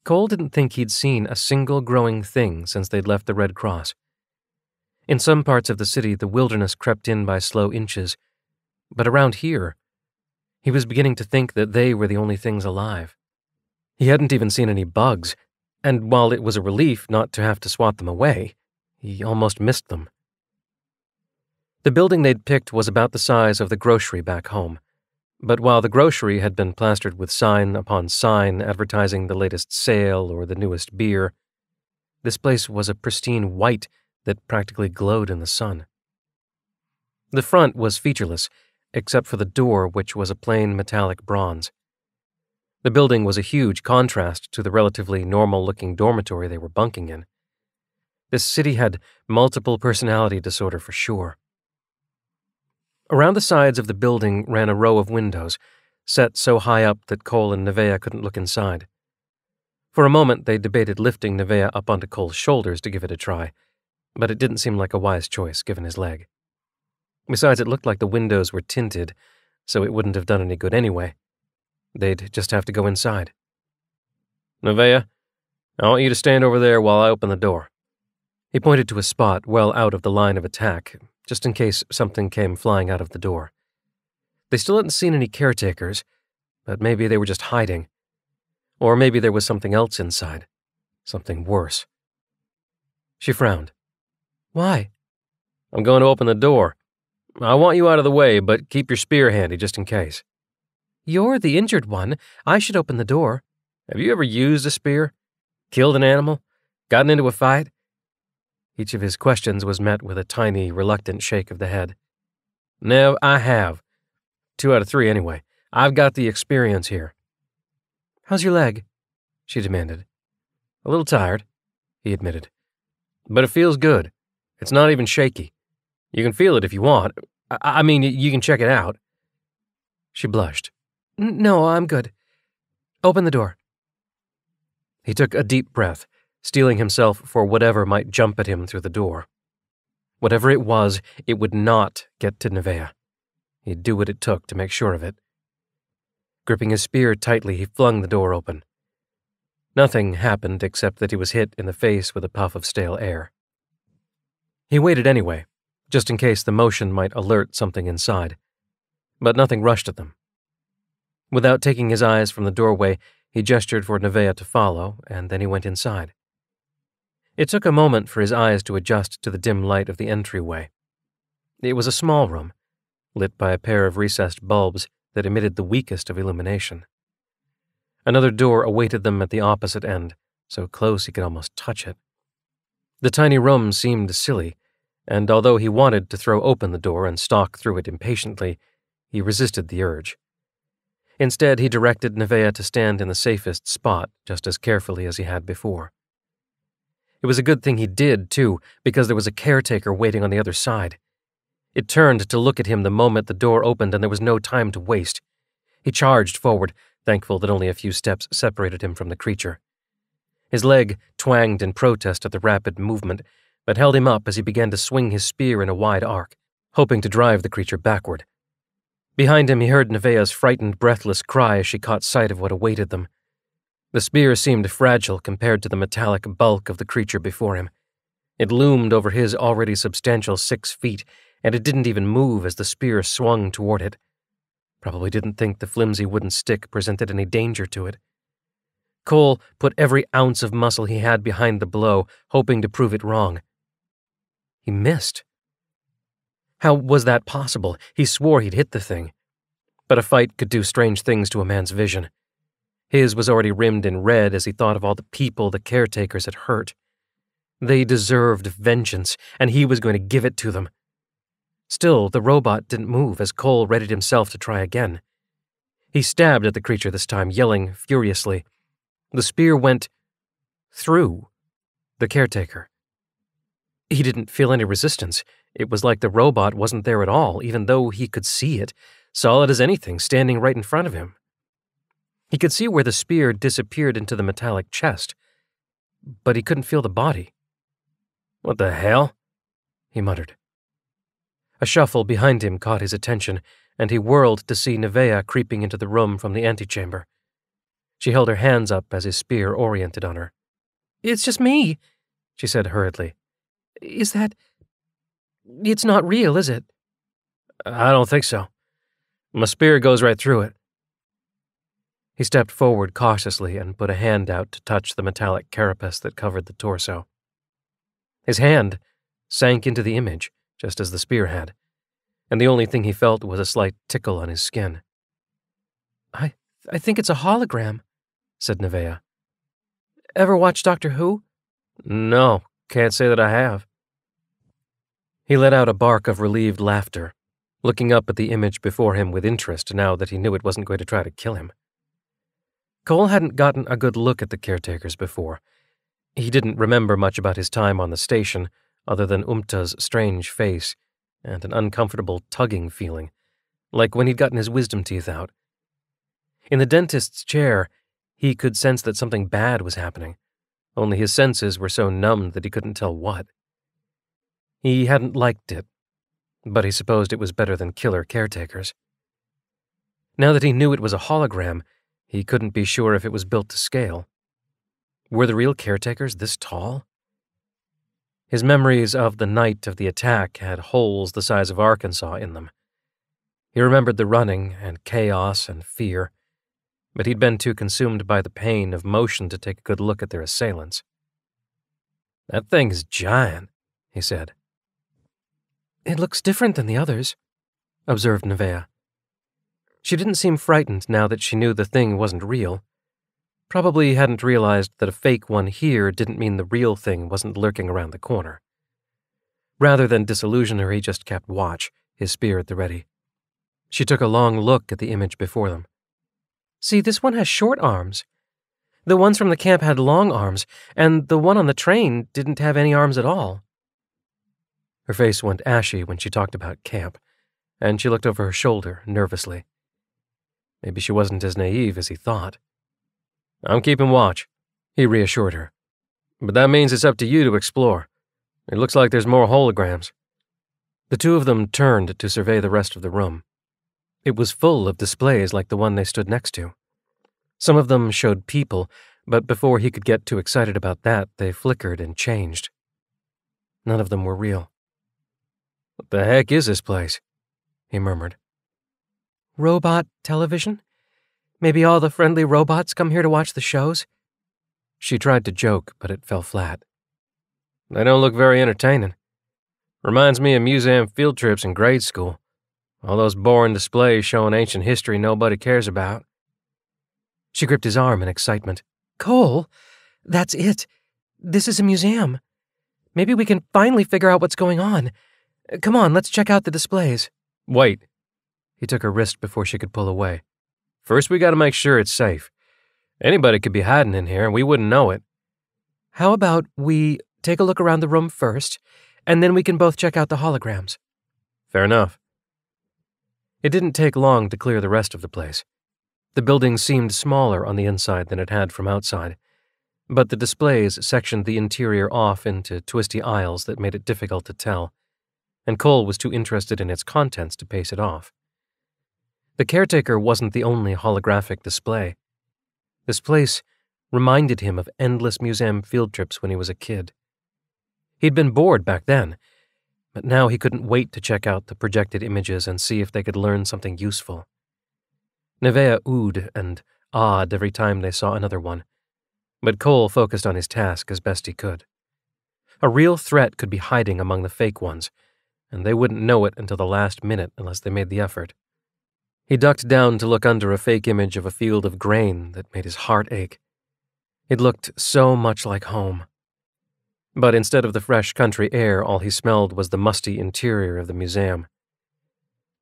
Cole didn't think he'd seen a single growing thing since they'd left the Red Cross. In some parts of the city, the wilderness crept in by slow inches, but around here, he was beginning to think that they were the only things alive. He hadn't even seen any bugs, and while it was a relief not to have to swat them away, he almost missed them. The building they'd picked was about the size of the grocery back home. But while the grocery had been plastered with sign upon sign advertising the latest sale or the newest beer, this place was a pristine white that practically glowed in the sun. The front was featureless, except for the door, which was a plain metallic bronze. The building was a huge contrast to the relatively normal-looking dormitory they were bunking in. This city had multiple personality disorder for sure. Around the sides of the building ran a row of windows, set so high up that Cole and Nevaeh couldn't look inside. For a moment, they debated lifting Nevaeh up onto Cole's shoulders to give it a try, but it didn't seem like a wise choice given his leg. Besides, it looked like the windows were tinted, so it wouldn't have done any good anyway. They'd just have to go inside. Nevaeh, I want you to stand over there while I open the door. He pointed to a spot well out of the line of attack, just in case something came flying out of the door. They still hadn't seen any caretakers, but maybe they were just hiding. Or maybe there was something else inside. Something worse. She frowned. Why? I'm going to open the door. I want you out of the way, but keep your spear handy just in case. You're the injured one. I should open the door. Have you ever used a spear? Killed an animal? Gotten into a fight? Each of his questions was met with a tiny, reluctant shake of the head. No, I have. 2 out of 3 anyway. I've got the experience here. How's your leg? She demanded. A little tired, he admitted. But it feels good. It's not even shaky. You can feel it if you want. I mean, you can check it out. She blushed. No, I'm good. Open the door. He took a deep breath, steeling himself for whatever might jump at him through the door. Whatever it was, it would not get to Nevaeh. He'd do what it took to make sure of it. Gripping his spear tightly, he flung the door open. Nothing happened except that he was hit in the face with a puff of stale air. He waited anyway, just in case the motion might alert something inside, but nothing rushed at them. Without taking his eyes from the doorway, he gestured for Nevaeh to follow, and then he went inside. It took a moment for his eyes to adjust to the dim light of the entryway. It was a small room, lit by a pair of recessed bulbs that emitted the weakest of illumination. Another door awaited them at the opposite end, so close he could almost touch it. The tiny room seemed silly, and although he wanted to throw open the door and stalk through it impatiently, he resisted the urge. Instead, he directed Nevaeh to stand in the safest spot just as carefully as he had before. It was a good thing he did, too, because there was a caretaker waiting on the other side. It turned to look at him the moment the door opened, and there was no time to waste. He charged forward, thankful that only a few steps separated him from the creature. His leg twanged in protest at the rapid movement, but held him up as he began to swing his spear in a wide arc, hoping to drive the creature backward. Behind him, he heard Nevaeh's frightened, breathless cry as she caught sight of what awaited them. The spear seemed fragile compared to the metallic bulk of the creature before him. It loomed over his already substantial 6 feet, and it didn't even move as the spear swung toward it. Probably didn't think the flimsy wooden stick presented any danger to it. Cole put every ounce of muscle he had behind the blow, hoping to prove it wrong. He missed. How was that possible? He swore he'd hit the thing. But a fight could do strange things to a man's vision. His was already rimmed in red as he thought of all the people the caretakers had hurt. They deserved vengeance, and he was going to give it to them. Still, the robot didn't move as Cole readied himself to try again. He stabbed at the creature this time, yelling furiously. The spear went through the caretaker. He didn't feel any resistance. It was like the robot wasn't there at all, even though he could see it, solid as anything, standing right in front of him. He could see where the spear disappeared into the metallic chest, but he couldn't feel the body. "What the hell?" he muttered. A shuffle behind him caught his attention, and he whirled to see Nevaeh creeping into the room from the antechamber. She held her hands up as his spear oriented on her. "It's just me," she said hurriedly. "Is that... It's not real, is it?" "I don't think so. My spear goes right through it." He stepped forward cautiously and put a hand out to touch the metallic carapace that covered the torso. His hand sank into the image, just as the spear had, and the only thing he felt was a slight tickle on his skin. I think it's a hologram," said Nevaeh. "Ever watch Doctor Who?" "No, can't say that I have." He let out a bark of relieved laughter, looking up at the image before him with interest now that he knew it wasn't going to try to kill him. Cole hadn't gotten a good look at the caretakers before. He didn't remember much about his time on the station, other than Umta's strange face and an uncomfortable tugging feeling, like when he'd gotten his wisdom teeth out. In the dentist's chair, he could sense that something bad was happening, only his senses were so numbed that he couldn't tell what. He hadn't liked it, but he supposed it was better than killer caretakers. Now that he knew it was a hologram, he couldn't be sure if it was built to scale. Were the real caretakers this tall? His memories of the night of the attack had holes the size of Arkansas in them. He remembered the running and chaos and fear, but he'd been too consumed by the pain of motion to take a good look at their assailants. "That thing's giant," he said. "It looks different than the others," observed Nevaeh. She didn't seem frightened now that she knew the thing wasn't real. Probably hadn't realized that a fake one here didn't mean the real thing wasn't lurking around the corner. Rather than disillusion her, he just kept watch, his spear at the ready. She took a long look at the image before them. "See, this one has short arms. The ones from the camp had long arms, and the one on the train didn't have any arms at all." Her face went ashy when she talked about camp, and she looked over her shoulder nervously. Maybe she wasn't as naive as he thought. "I'm keeping watch," he reassured her. But that means it's up to you to explore. It looks like there's more holograms. The two of them turned to survey the rest of the room. It was full of displays like the one they stood next to. Some of them showed people, but before he could get too excited about that, they flickered and changed. None of them were real. "What the heck is this place?" he murmured. "Robot television? Maybe all the friendly robots come here to watch the shows?" She tried to joke, but it fell flat. "They don't look very entertaining. Reminds me of museum field trips in grade school. All those boring displays showing ancient history nobody cares about." She gripped his arm in excitement. "Cole, that's it. This is a museum. Maybe we can finally figure out what's going on. Come on, let's check out the displays." "Wait." He took her wrist before she could pull away. "First, we gotta make sure it's safe. Anybody could be hiding in here and we wouldn't know it." "How about we take a look around the room first, and then we can both check out the holograms?" "Fair enough." It didn't take long to clear the rest of the place. The building seemed smaller on the inside than it had from outside, but the displays sectioned the interior off into twisty aisles that made it difficult to tell, and Cole was too interested in its contents to pace it off. The caretaker wasn't the only holographic display. This place reminded him of endless museum field trips when he was a kid. He'd been bored back then, but now he couldn't wait to check out the projected images and see if they could learn something useful. Nevaeh oohed and awed every time they saw another one, but Cole focused on his task as best he could. A real threat could be hiding among the fake ones, and they wouldn't know it until the last minute unless they made the effort. He ducked down to look under a fake image of a field of grain that made his heart ache. It looked so much like home. But instead of the fresh country air, all he smelled was the musty interior of the museum.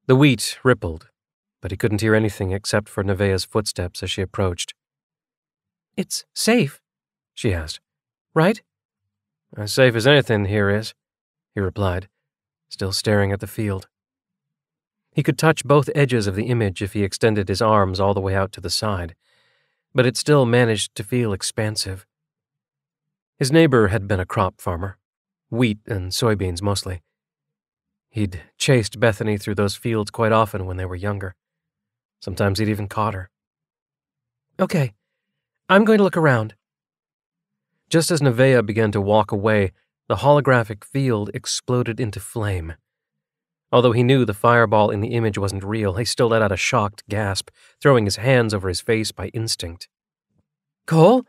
The wheat rippled, but he couldn't hear anything except for Nevaeh's footsteps as she approached. "It's safe?" she asked. "Right?" "As safe as anything here is," he replied, still staring at the field. He could touch both edges of the image if he extended his arms all the way out to the side, but it still managed to feel expansive. His neighbor had been a crop farmer, wheat and soybeans mostly. He'd chased Bethany through those fields quite often when they were younger. Sometimes he'd even caught her. "Okay, I'm going to look around." Just as Nevaeh began to walk away, the holographic field exploded into flame. Although he knew the fireball in the image wasn't real, he still let out a shocked gasp, throwing his hands over his face by instinct. "Cole?"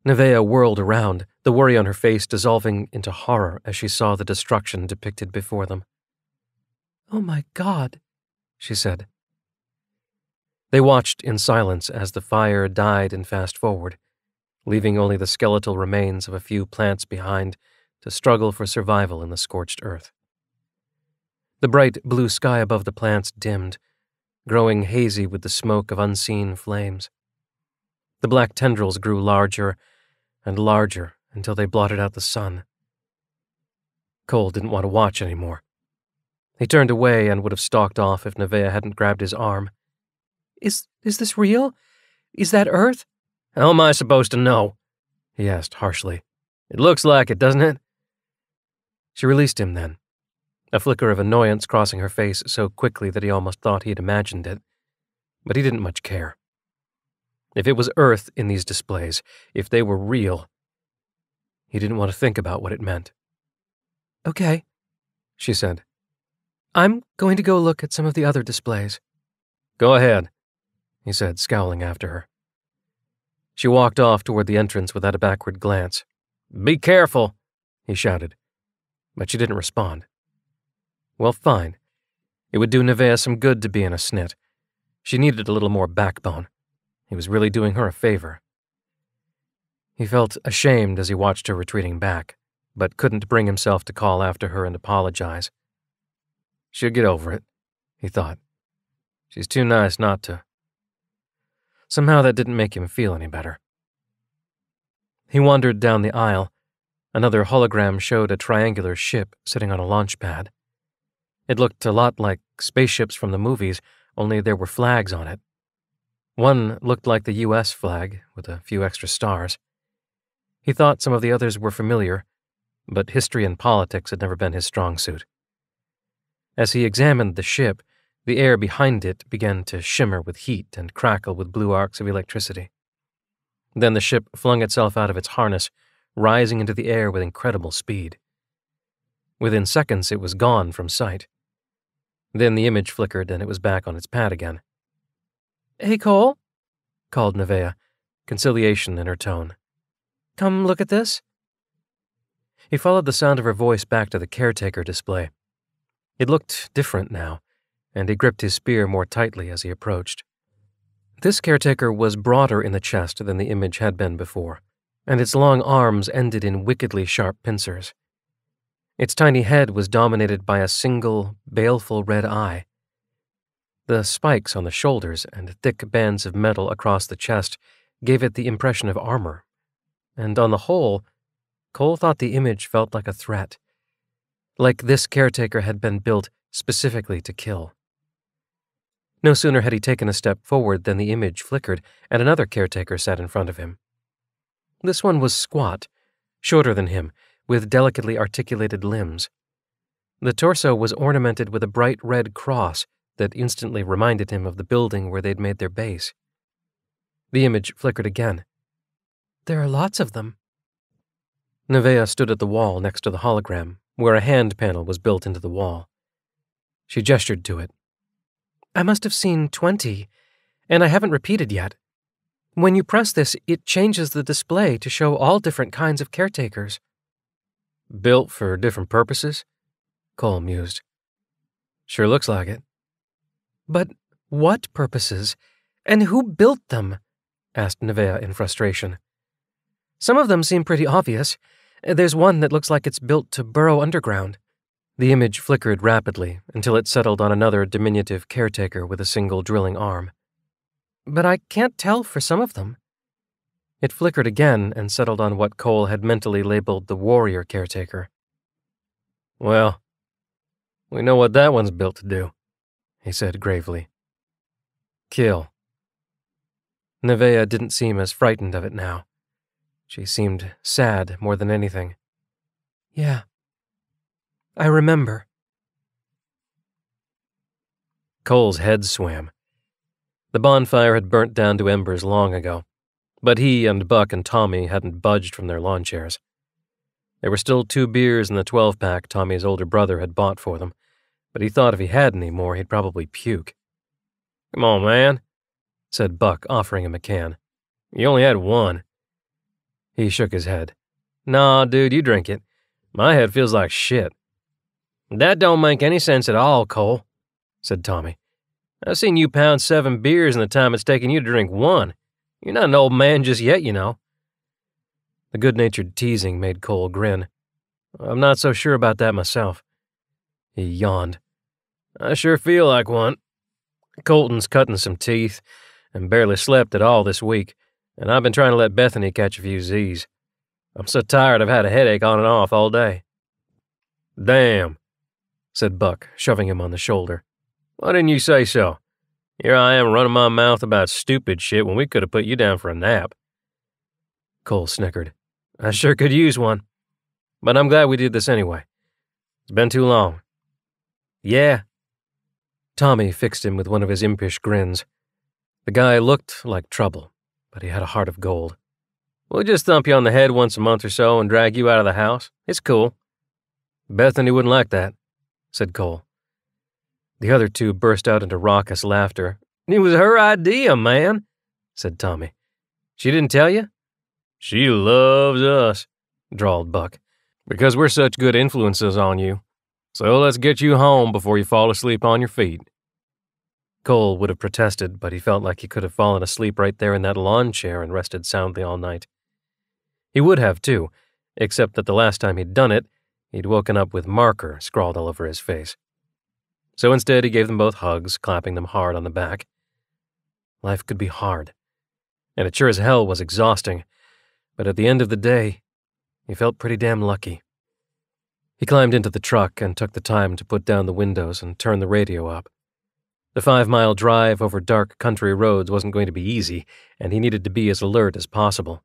Nevaeh whirled around, the worry on her face dissolving into horror as she saw the destruction depicted before them. "Oh my God," she said. They watched in silence as the fire died and fast forward, leaving only the skeletal remains of a few plants behind to struggle for survival in the scorched earth. The bright blue sky above the plants dimmed, growing hazy with the smoke of unseen flames. The black tendrils grew larger and larger until they blotted out the sun. Cole didn't want to watch anymore. He turned away and would have stalked off if Nevaeh hadn't grabbed his arm. Is this real? Is that Earth?" "How am I supposed to know?" he asked harshly. "It looks like it, doesn't it?" She released him then, a flicker of annoyance crossing her face so quickly that he almost thought he had imagined it. But he didn't much care. If it was Earth in these displays, if they were real, he didn't want to think about what it meant. "Okay," she said. "I'm going to go look at some of the other displays." "Go ahead," he said, scowling after her. She walked off toward the entrance without a backward glance. "Be careful," he shouted, but she didn't respond. Well, fine. It would do Nevaeh some good to be in a snit. She needed a little more backbone. He was really doing her a favor. He felt ashamed as he watched her retreating back, but couldn't bring himself to call after her and apologize. She'll get over it, he thought. She's too nice not to. Somehow that didn't make him feel any better. He wandered down the aisle. Another hologram showed a triangular ship sitting on a launch pad. It looked a lot like spaceships from the movies, only there were flags on it. One looked like the U.S. flag, with a few extra stars. He thought some of the others were familiar, but history and politics had never been his strong suit. As he examined the ship, the air behind it began to shimmer with heat and crackle with blue arcs of electricity. Then the ship flung itself out of its harness, rising into the air with incredible speed. Within seconds, it was gone from sight. Then the image flickered and it was back on its pad again. "Hey, Cole," called Nevaeh, conciliation in her tone. "Come look at this." He followed the sound of her voice back to the caretaker display. It looked different now, and he gripped his spear more tightly as he approached. This caretaker was broader in the chest than the image had been before, and its long arms ended in wickedly sharp pincers. Its tiny head was dominated by a single, baleful red eye. The spikes on the shoulders and thick bands of metal across the chest gave it the impression of armor, and on the whole, Cole thought the image felt like a threat, like this caretaker had been built specifically to kill. No sooner had he taken a step forward than the image flickered, and another caretaker sat in front of him. This one was squat, shorter than him, with delicately articulated limbs. The torso was ornamented with a bright red cross that instantly reminded him of the building where they'd made their base. The image flickered again. "There are lots of them." Nevaeh stood at the wall next to the hologram, where a hand panel was built into the wall. She gestured to it. "I must have seen 20, and I haven't repeated yet. When you press this, it changes the display to show all different kinds of caretakers." "Built for different purposes?" Cole mused. "Sure looks like it." "But what purposes? And who built them?" asked Nevaeh in frustration. "Some of them seem pretty obvious. There's one that looks like it's built to burrow underground." The image flickered rapidly until it settled on another diminutive caretaker with a single drilling arm. "But I can't tell for some of them." It flickered again and settled on what Cole had mentally labeled the warrior caretaker. "Well, we know what that one's built to do," he said gravely. "Kill." Nevaeh didn't seem as frightened of it now. She seemed sad more than anything. "Yeah, I remember." Cole's head swam. The bonfire had burnt down to embers long ago, but he and Buck and Tommy hadn't budged from their lawn chairs. There were still 2 beers in the 12-pack Tommy's older brother had bought for them, but he thought if he had any more, he'd probably puke. "Come on, man," said Buck, offering him a can. "You only had 1. He shook his head. "Nah, dude, you drink it. My head feels like shit." "That don't make any sense at all, Cole," said Tommy. "I've seen you pound 7 beers in the time it's taken you to drink 1. You're not an old man just yet, you know." The good-natured teasing made Cole grin. "I'm not so sure about that myself." He yawned. "I sure feel like one. Colton's cutting some teeth and barely slept at all this week, and I've been trying to let Bethany catch a few Z's. I'm so tired I've had a headache on and off all day." "Damn," said Buck, shoving him on the shoulder. "Why didn't you say so? Here I am running my mouth about stupid shit when we could have put you down for a nap." Cole snickered. "I sure could use one. But I'm glad we did this anyway. It's been too long." "Yeah." Tommy fixed him with one of his impish grins. The guy looked like trouble, but he had a heart of gold. "We'll just thump you on the head once a month or so and drag you out of the house. It's cool." "Bethany wouldn't like that," said Cole. The other 2 burst out into raucous laughter. "It was her idea, man," said Tommy. "She didn't tell you?" "She loves us," drawled Buck, "because we're such good influences on you. So let's get you home before you fall asleep on your feet." Cole would have protested, but he felt like he could have fallen asleep right there in that lawn chair and rested soundly all night. He would have, too, except that the last time he'd done it, he'd woken up with marker scrawled all over his face. So instead, he gave them both hugs, clapping them hard on the back. Life could be hard, and it sure as hell was exhausting, but at the end of the day, he felt pretty damn lucky. He climbed into the truck and took the time to put down the windows and turn the radio up. The 5-mile drive over dark country roads wasn't going to be easy, and he needed to be as alert as possible.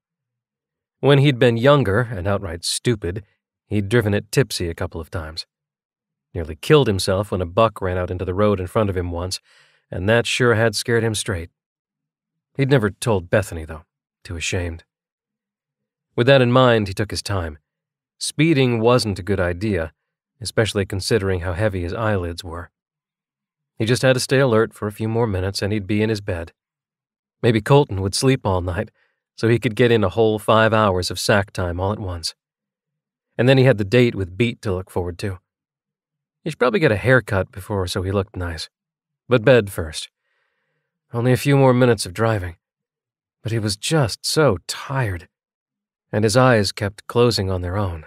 When he'd been younger and outright stupid, he'd driven it tipsy a couple of times. Nearly killed himself when a buck ran out into the road in front of him once, and that sure had scared him straight. He'd never told Bethany, though, too ashamed. With that in mind, he took his time. Speeding wasn't a good idea, especially considering how heavy his eyelids were. He just had to stay alert for a few more minutes and he'd be in his bed. Maybe Colton would sleep all night, so he could get in a whole 5 hours of sack time all at once. And then he had the date with Beat to look forward to. He should probably get a haircut before so he looked nice. But bed first. Only a few more minutes of driving. But he was just so tired. And his eyes kept closing on their own.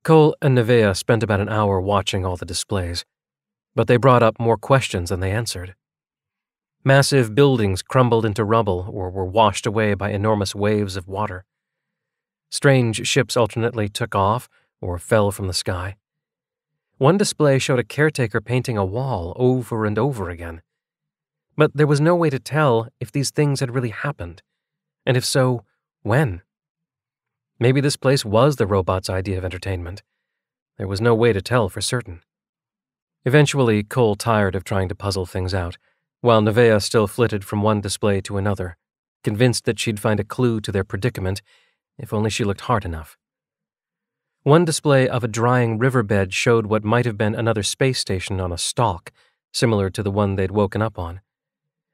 Cole and Nevaeh spent about an hour watching all the displays, but they brought up more questions than they answered. Massive buildings crumbled into rubble or were washed away by enormous waves of water. Strange ships alternately took off or fell from the sky. One display showed a caretaker painting a wall over and over again. But there was no way to tell if these things had really happened, and if so, when. Maybe this place was the robot's idea of entertainment. There was no way to tell for certain. Eventually, Cole tired of trying to puzzle things out, while Nevaeh still flitted from one display to another, convinced that she'd find a clue to their predicament if only she looked hard enough. One display of a drying riverbed showed what might have been another space station on a stalk, similar to the one they'd woken up on,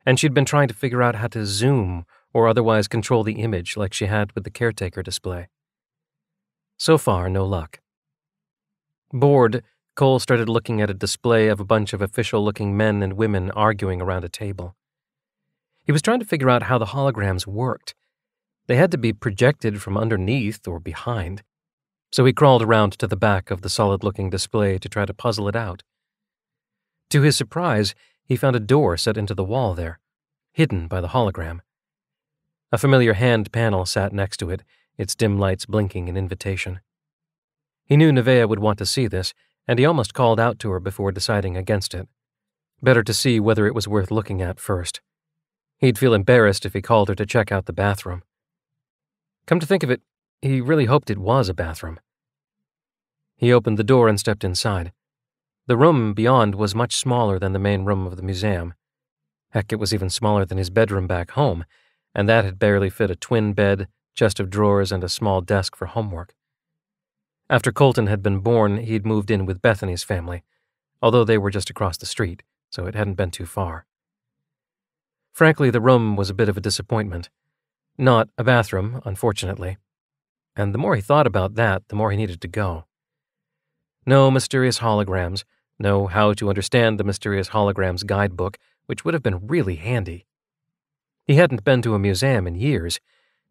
and she'd been trying to figure out how to zoom or otherwise control the image like she had with the caretaker display. So far, no luck. Bored, Cole started looking at a display of a bunch of official-looking men and women arguing around a table. He was trying to figure out how the holograms worked. They had to be projected from underneath or behind, so he crawled around to the back of the solid-looking display to try to puzzle it out. To his surprise, he found a door set into the wall there, hidden by the hologram. A familiar hand panel sat next to it, its dim lights blinking in invitation. He knew Nevaeh would want to see this, and he almost called out to her before deciding against it. Better to see whether it was worth looking at first. He'd feel embarrassed if he called her to check out the bathroom. Come to think of it, he really hoped it was a bathroom. He opened the door and stepped inside. The room beyond was much smaller than the main room of the museum. Heck, it was even smaller than his bedroom back home, and that had barely fit a twin bed, chest of drawers, and a small desk for homework. After Colton had been born, he'd moved in with Bethany's family, although they were just across the street, so it hadn't been too far. Frankly, the room was a bit of a disappointment. Not a bathroom, unfortunately. And the more he thought about that, the more he needed to go. No mysterious holograms, no How to Understand the Mysterious Holograms guidebook, which would have been really handy. He hadn't been to a museum in years,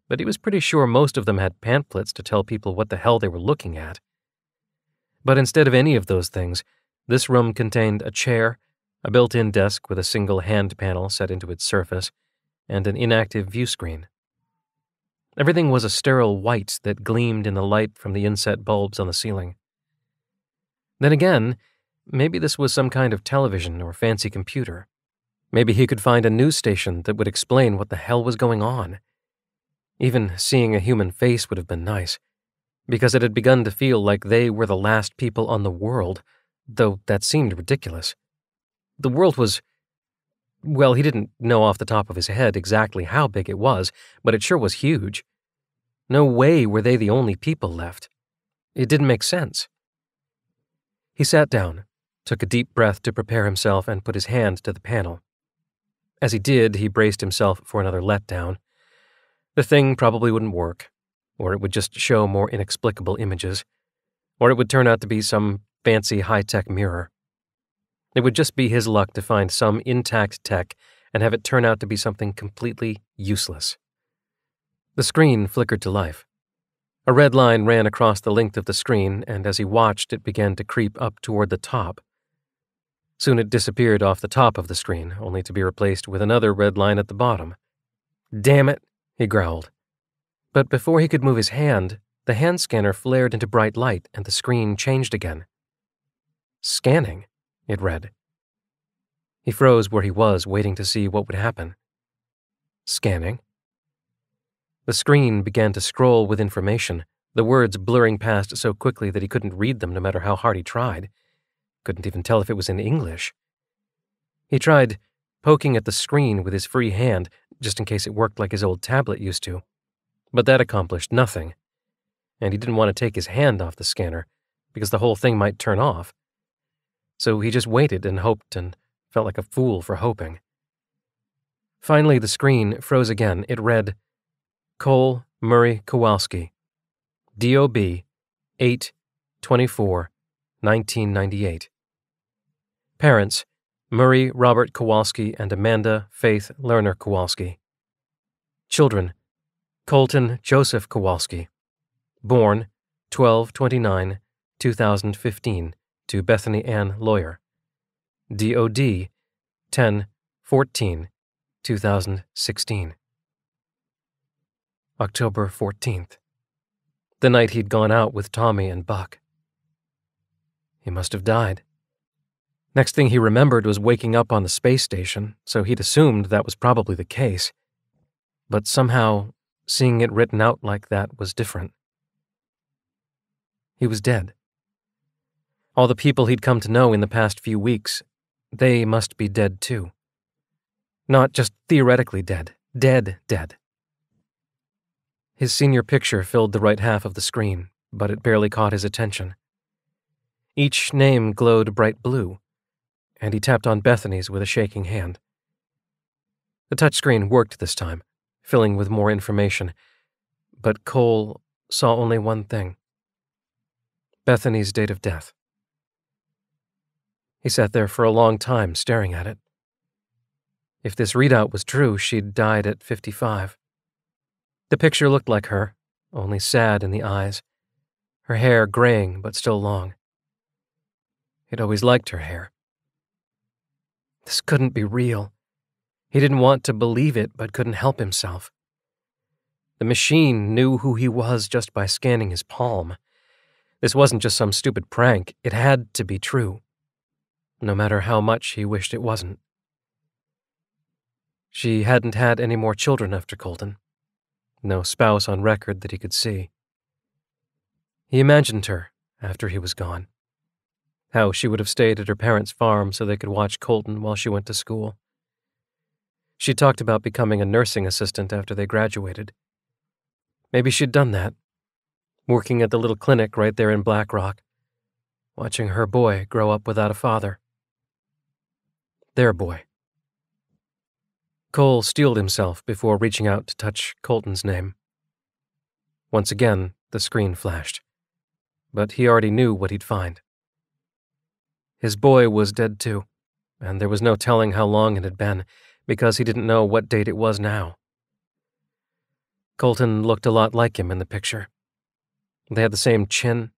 but he was pretty sure most of them had pamphlets to tell people what the hell they were looking at. But instead of any of those things, this room contained a chair, a built-in desk with a single hand panel set into its surface, and an inactive view screen. Everything was a sterile white that gleamed in the light from the inset bulbs on the ceiling. Then again, maybe this was some kind of television or fancy computer. Maybe he could find a news station that would explain what the hell was going on. Even seeing a human face would have been nice, because it had begun to feel like they were the last people on the world, though that seemed ridiculous. The world was... Well, he didn't know off the top of his head exactly how big it was, but it sure was huge. No way were they the only people left. It didn't make sense. He sat down, took a deep breath to prepare himself, and put his hand to the panel. As he did, he braced himself for another letdown. The thing probably wouldn't work, or it would just show more inexplicable images, or it would turn out to be some fancy high-tech mirror. It would just be his luck to find some intact tech and have it turn out to be something completely useless. The screen flickered to life. A red line ran across the length of the screen, and as he watched, it began to creep up toward the top. Soon it disappeared off the top of the screen, only to be replaced with another red line at the bottom. "Damn it," he growled. But before he could move his hand, the hand scanner flared into bright light and the screen changed again. "Scanning," it read. He froze where he was, waiting to see what would happen. Scanning. The screen began to scroll with information, the words blurring past so quickly that he couldn't read them no matter how hard he tried. Couldn't even tell if it was in English. He tried poking at the screen with his free hand, just in case it worked like his old tablet used to. But that accomplished nothing, and he didn't want to take his hand off the scanner, because the whole thing might turn off. So he just waited and hoped and felt like a fool for hoping. Finally, the screen froze again. It read, Cole Murray Kowalski, DOB, 8/24/1998. Parents, Murray Robert Kowalski and Amanda Faith Lerner Kowalski. Children, Colton Joseph Kowalski. Born 12/29/2015 to Bethany Ann Lawyer. DOD 10/14/2016. October 14th. The night he'd gone out with Tommy and Buck. He must have died. Next thing he remembered was waking up on the space station, so he'd assumed that was probably the case. But somehow, seeing it written out like that was different. He was dead. All the people he'd come to know in the past few weeks, they must be dead too. Not just theoretically dead, dead. His senior picture filled the right half of the screen, but it barely caught his attention. Each name glowed bright blue, and he tapped on Bethany's with a shaking hand. The touchscreen worked this time, filling with more information, but Cole saw only one thing: Bethany's date of death. He sat there for a long time staring at it. If this readout was true, she'd died at 55. The picture looked like her, only sad in the eyes, her hair graying but still long. He'd always liked her hair. This couldn't be real. He didn't want to believe it, but couldn't help himself. The machine knew who he was just by scanning his palm. This wasn't just some stupid prank. It had to be true, no matter how much he wished it wasn't. She hadn't had any more children after Colton. No spouse on record that he could see. He imagined her after he was gone. How she would have stayed at her parents' farm so they could watch Colton while she went to school. She talked about becoming a nursing assistant after they graduated. Maybe she'd done that, working at the little clinic right there in Black Rock, watching her boy grow up without a father. Their boy. Cole steeled himself before reaching out to touch Colton's name. Once again, the screen flashed, but he already knew what he'd find. His boy was dead too, and there was no telling how long it had been, because he didn't know what date it was now. Colton looked a lot like him in the picture. They had the same chin,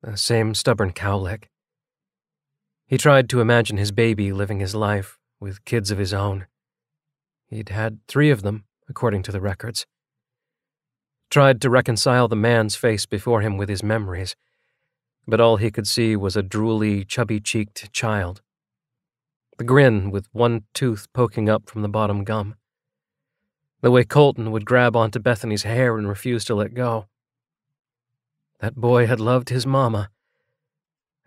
the same stubborn cowlick. He tried to imagine his baby living his life with kids of his own. He'd had 3 of them, according to the records. Tried to reconcile the man's face before him with his memories, but all he could see was a drooly, chubby-cheeked child. The grin with one tooth poking up from the bottom gum. The way Colton would grab onto Bethany's hair and refuse to let go. That boy had loved his mama,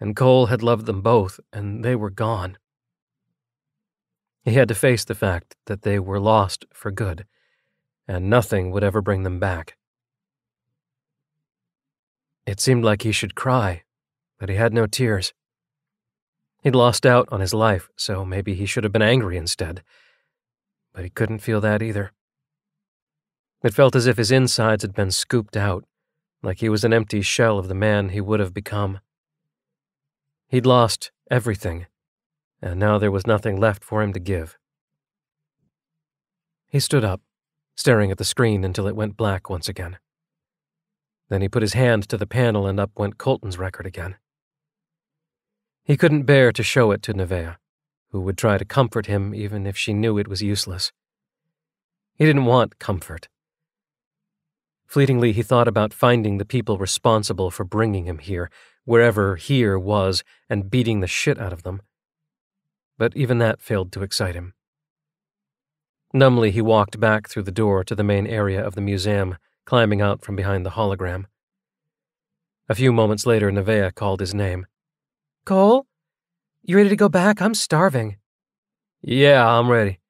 and Cole had loved them both, and they were gone. He had to face the fact that they were lost for good, and nothing would ever bring them back. It seemed like he should cry, but he had no tears. He'd lost out on his life, so maybe he should have been angry instead, but he couldn't feel that either. It felt as if his insides had been scooped out, like he was an empty shell of the man he would have become. He'd lost everything, and now there was nothing left for him to give. He stood up, staring at the screen until it went black once again. Then he put his hand to the panel and up went Colton's record again. He couldn't bear to show it to Nevaeh, who would try to comfort him even if she knew it was useless. He didn't want comfort. Fleetingly, he thought about finding the people responsible for bringing him here, wherever here was, and beating the shit out of them. But even that failed to excite him. Numbly, he walked back through the door to the main area of the museum, climbing out from behind the hologram. A few moments later, Nevaeh called his name. Cole? You ready to go back? I'm starving. Yeah, I'm ready.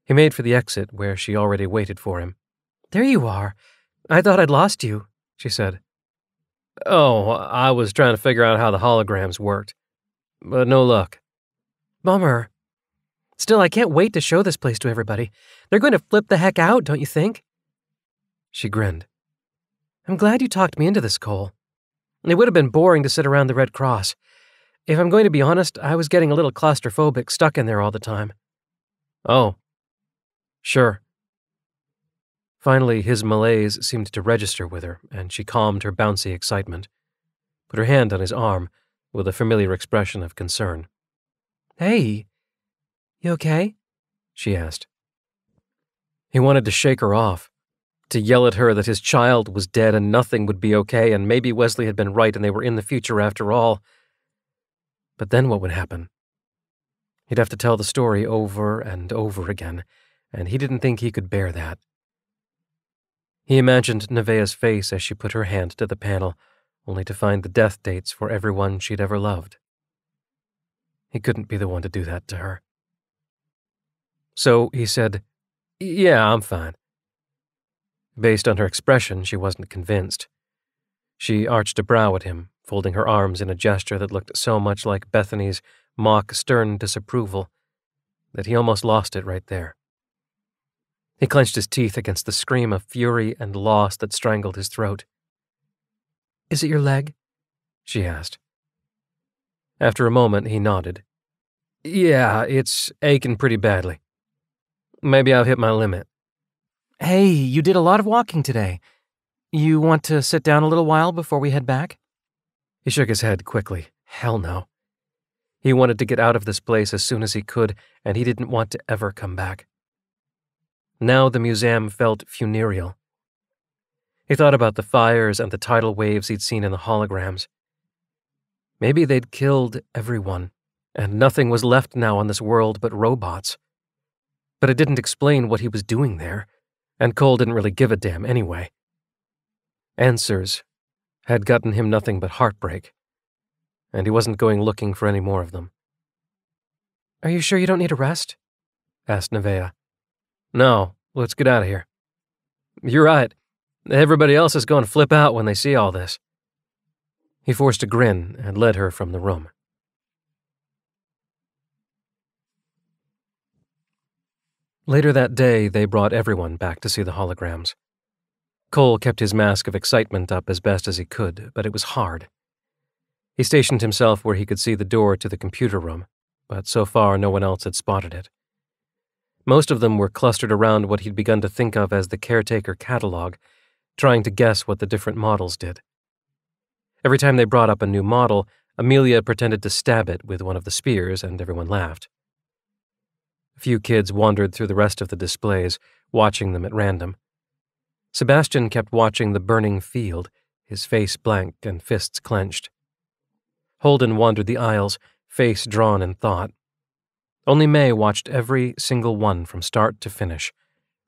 He made for the exit where she already waited for him. There you are. I thought I'd lost you, she said. Oh, I was trying to figure out how the holograms worked. But no luck. Bummer. Still, I can't wait to show this place to everybody. They're going to flip the heck out, don't you think? She grinned. I'm glad you talked me into this, Cole. It would have been boring to sit around the Red Cross. If I'm going to be honest, I was getting a little claustrophobic stuck in there all the time. Oh. Sure. Finally, his malaise seemed to register with her, and she calmed her bouncy excitement, put her hand on his arm with a familiar expression of concern. Hey, you okay? She asked. He wanted to shake her off, to yell at her that his child was dead and nothing would be okay, and maybe Wesley had been right and they were in the future after all. But then what would happen? He'd have to tell the story over and over again, and he didn't think he could bear that. He imagined Nevaeh's face as she put her hand to the panel, only to find the death dates for everyone she'd ever loved. He couldn't be the one to do that to her. So he said, "Yeah, I'm fine." Based on her expression, she wasn't convinced. She arched a brow at him, folding her arms in a gesture that looked so much like Bethany's mock stern disapproval that he almost lost it right there. He clenched his teeth against the scream of fury and loss that strangled his throat. Is it your leg? She asked. After a moment, he nodded. Yeah, it's aching pretty badly. Maybe I've hit my limit. Hey, you did a lot of walking today. You want to sit down a little while before we head back? He shook his head quickly. Hell no. He wanted to get out of this place as soon as he could, and he didn't want to ever come back. Now the museum felt funereal. He thought about the fires and the tidal waves he'd seen in the holograms. Maybe they'd killed everyone, and nothing was left now on this world but robots. But it didn't explain what he was doing there, and Cole didn't really give a damn anyway. Answers had gotten him nothing but heartbreak, and he wasn't going looking for any more of them. Are you sure you don't need a rest? Asked Nevaeh. No, let's get out of here. You're right. Everybody else is going to flip out when they see all this. He forced a grin and led her from the room. Later that day, they brought everyone back to see the holograms. Cole kept his mask of excitement up as best as he could, but it was hard. He stationed himself where he could see the door to the computer room, but so far no one else had spotted it. Most of them were clustered around what he'd begun to think of as the caretaker catalog, trying to guess what the different models did. Every time they brought up a new model, Amelia pretended to stab it with one of the spears, and everyone laughed. A few kids wandered through the rest of the displays, watching them at random. Sebastian kept watching the burning field, his face blank and fists clenched. Holden wandered the aisles, face drawn in thought. Only May watched every single one from start to finish,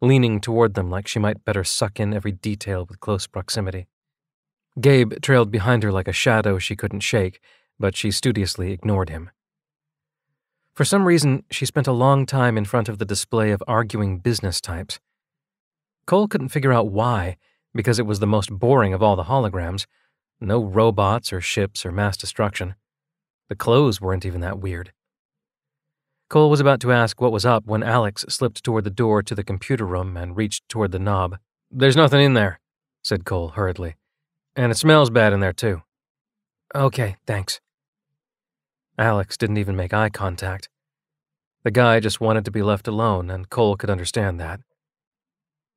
leaning toward them like she might better suck in every detail with close proximity. Gabe trailed behind her like a shadow she couldn't shake, but she studiously ignored him. For some reason, she spent a long time in front of the display of arguing business types. Cole couldn't figure out why, because it was the most boring of all the holograms. No robots or ships or mass destruction. The clothes weren't even that weird. Cole was about to ask what was up when Alex slipped toward the door to the computer room and reached toward the knob. "There's nothing in there," said Cole hurriedly. "And it smells bad in there, too." "Okay, thanks." Alex didn't even make eye contact. The guy just wanted to be left alone, and Cole could understand that.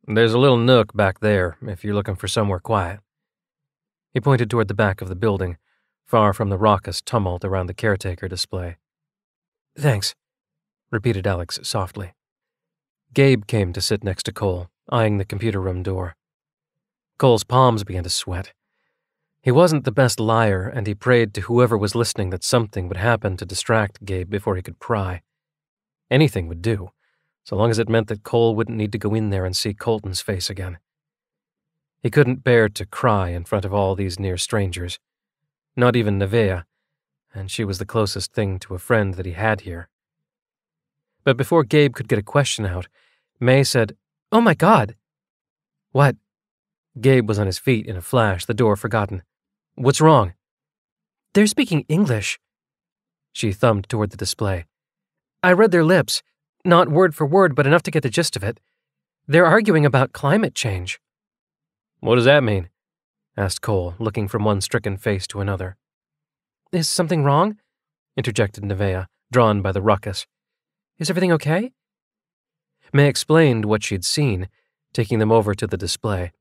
"There's a little nook back there, if you're looking for somewhere quiet." He pointed toward the back of the building, far from the raucous tumult around the caretaker display. "Thanks," repeated Alex softly. Gabe came to sit next to Cole, eyeing the computer room door. Cole's palms began to sweat. He wasn't the best liar, and he prayed to whoever was listening that something would happen to distract Gabe before he could pry. Anything would do, so long as it meant that Cole wouldn't need to go in there and see Colton's face again. He couldn't bear to cry in front of all these near strangers, not even Nevaeh, and she was the closest thing to a friend that he had here. But before Gabe could get a question out, May said, "Oh my God!" "What?" Gabe was on his feet in a flash, the door forgotten. "What's wrong?" "They're speaking English." She thumbed toward the display. "I read their lips, not word for word, but enough to get the gist of it. They're arguing about climate change." "What does that mean?" asked Cole, looking from one stricken face to another. "Is something wrong?" interjected Nevaeh, drawn by the ruckus. "Is everything okay?" May explained what she'd seen, taking them over to the display.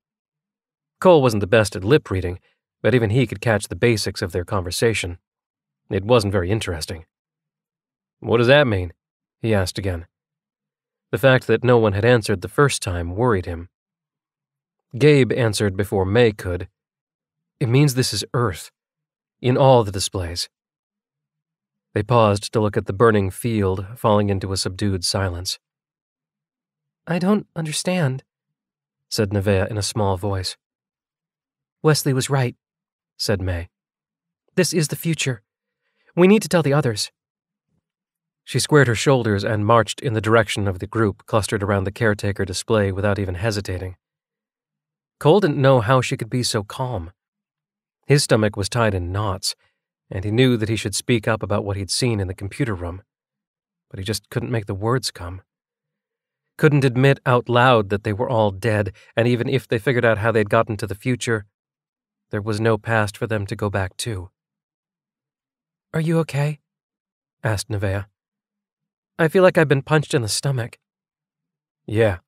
Cole wasn't the best at lip reading, but even he could catch the basics of their conversation. It wasn't very interesting. "What does that mean?" he asked again. The fact that no one had answered the first time worried him. Gabe answered before May could. "It means this is Earth, in all the displays." They paused to look at the burning field, falling into a subdued silence. "I don't understand," said Nevaeh in a small voice. "Wesley was right," said May. "This is the future. We need to tell the others." She squared her shoulders and marched in the direction of the group clustered around the caretaker display without even hesitating. Cole didn't know how she could be so calm. His stomach was tied in knots, and he knew that he should speak up about what he'd seen in the computer room, but he just couldn't make the words come. Couldn't admit out loud that they were all dead, and even if they figured out how they'd gotten to the future, there was no past for them to go back to. "Are you okay?" asked Nevaeh. "I feel like I've been punched in the stomach." "Yeah."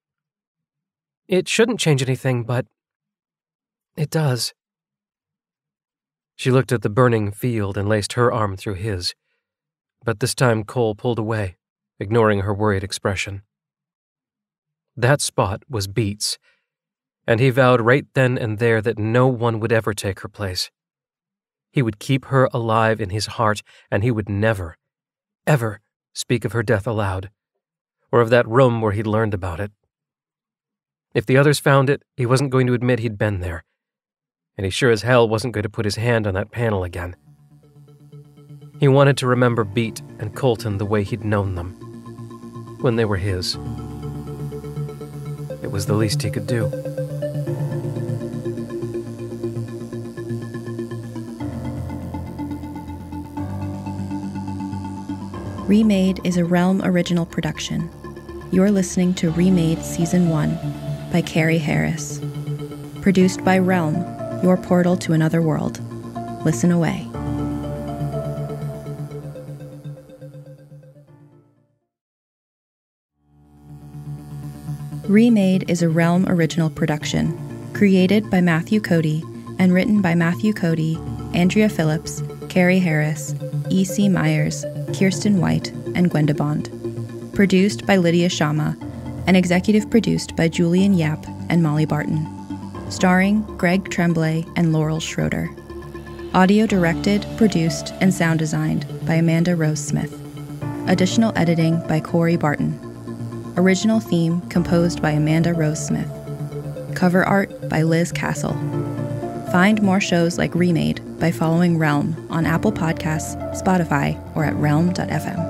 "It shouldn't change anything, but it does." She looked at the burning field and laced her arm through his, but this time Cole pulled away, ignoring her worried expression. That spot was Beats, and he vowed right then and there that no one would ever take her place. He would keep her alive in his heart, and he would never, ever speak of her death aloud, or of that room where he'd learned about it. If the others found it, he wasn't going to admit he'd been there, and he sure as hell wasn't going to put his hand on that panel again. He wanted to remember Beat and Colton the way he'd known them, when they were his. It was the least he could do. Remade is a Realm original production. You're listening to Remade Season 1 by Carrie Harris. Produced by Realm, your portal to another world. Listen away. Remade is a Realm original production, created by Matthew Cody and written by Matthew Cody, Andrea Phillips, Carrie Harris, E.C. Myers, Kiersten White, and Gwenda Bond. Produced by Lydia Shama and executive produced by Julian Yap and Molly Barton. Starring Greg Tremblay and Laurel Schroeder. Audio directed, produced, and sound designed by Amanda Rose Smith. Additional editing by Corey Barton. Original theme composed by Amanda Rose Smith. Cover art by Liz Castle. Find more shows like Remade by following Realm on Apple Podcasts, Spotify, or at realm.fm.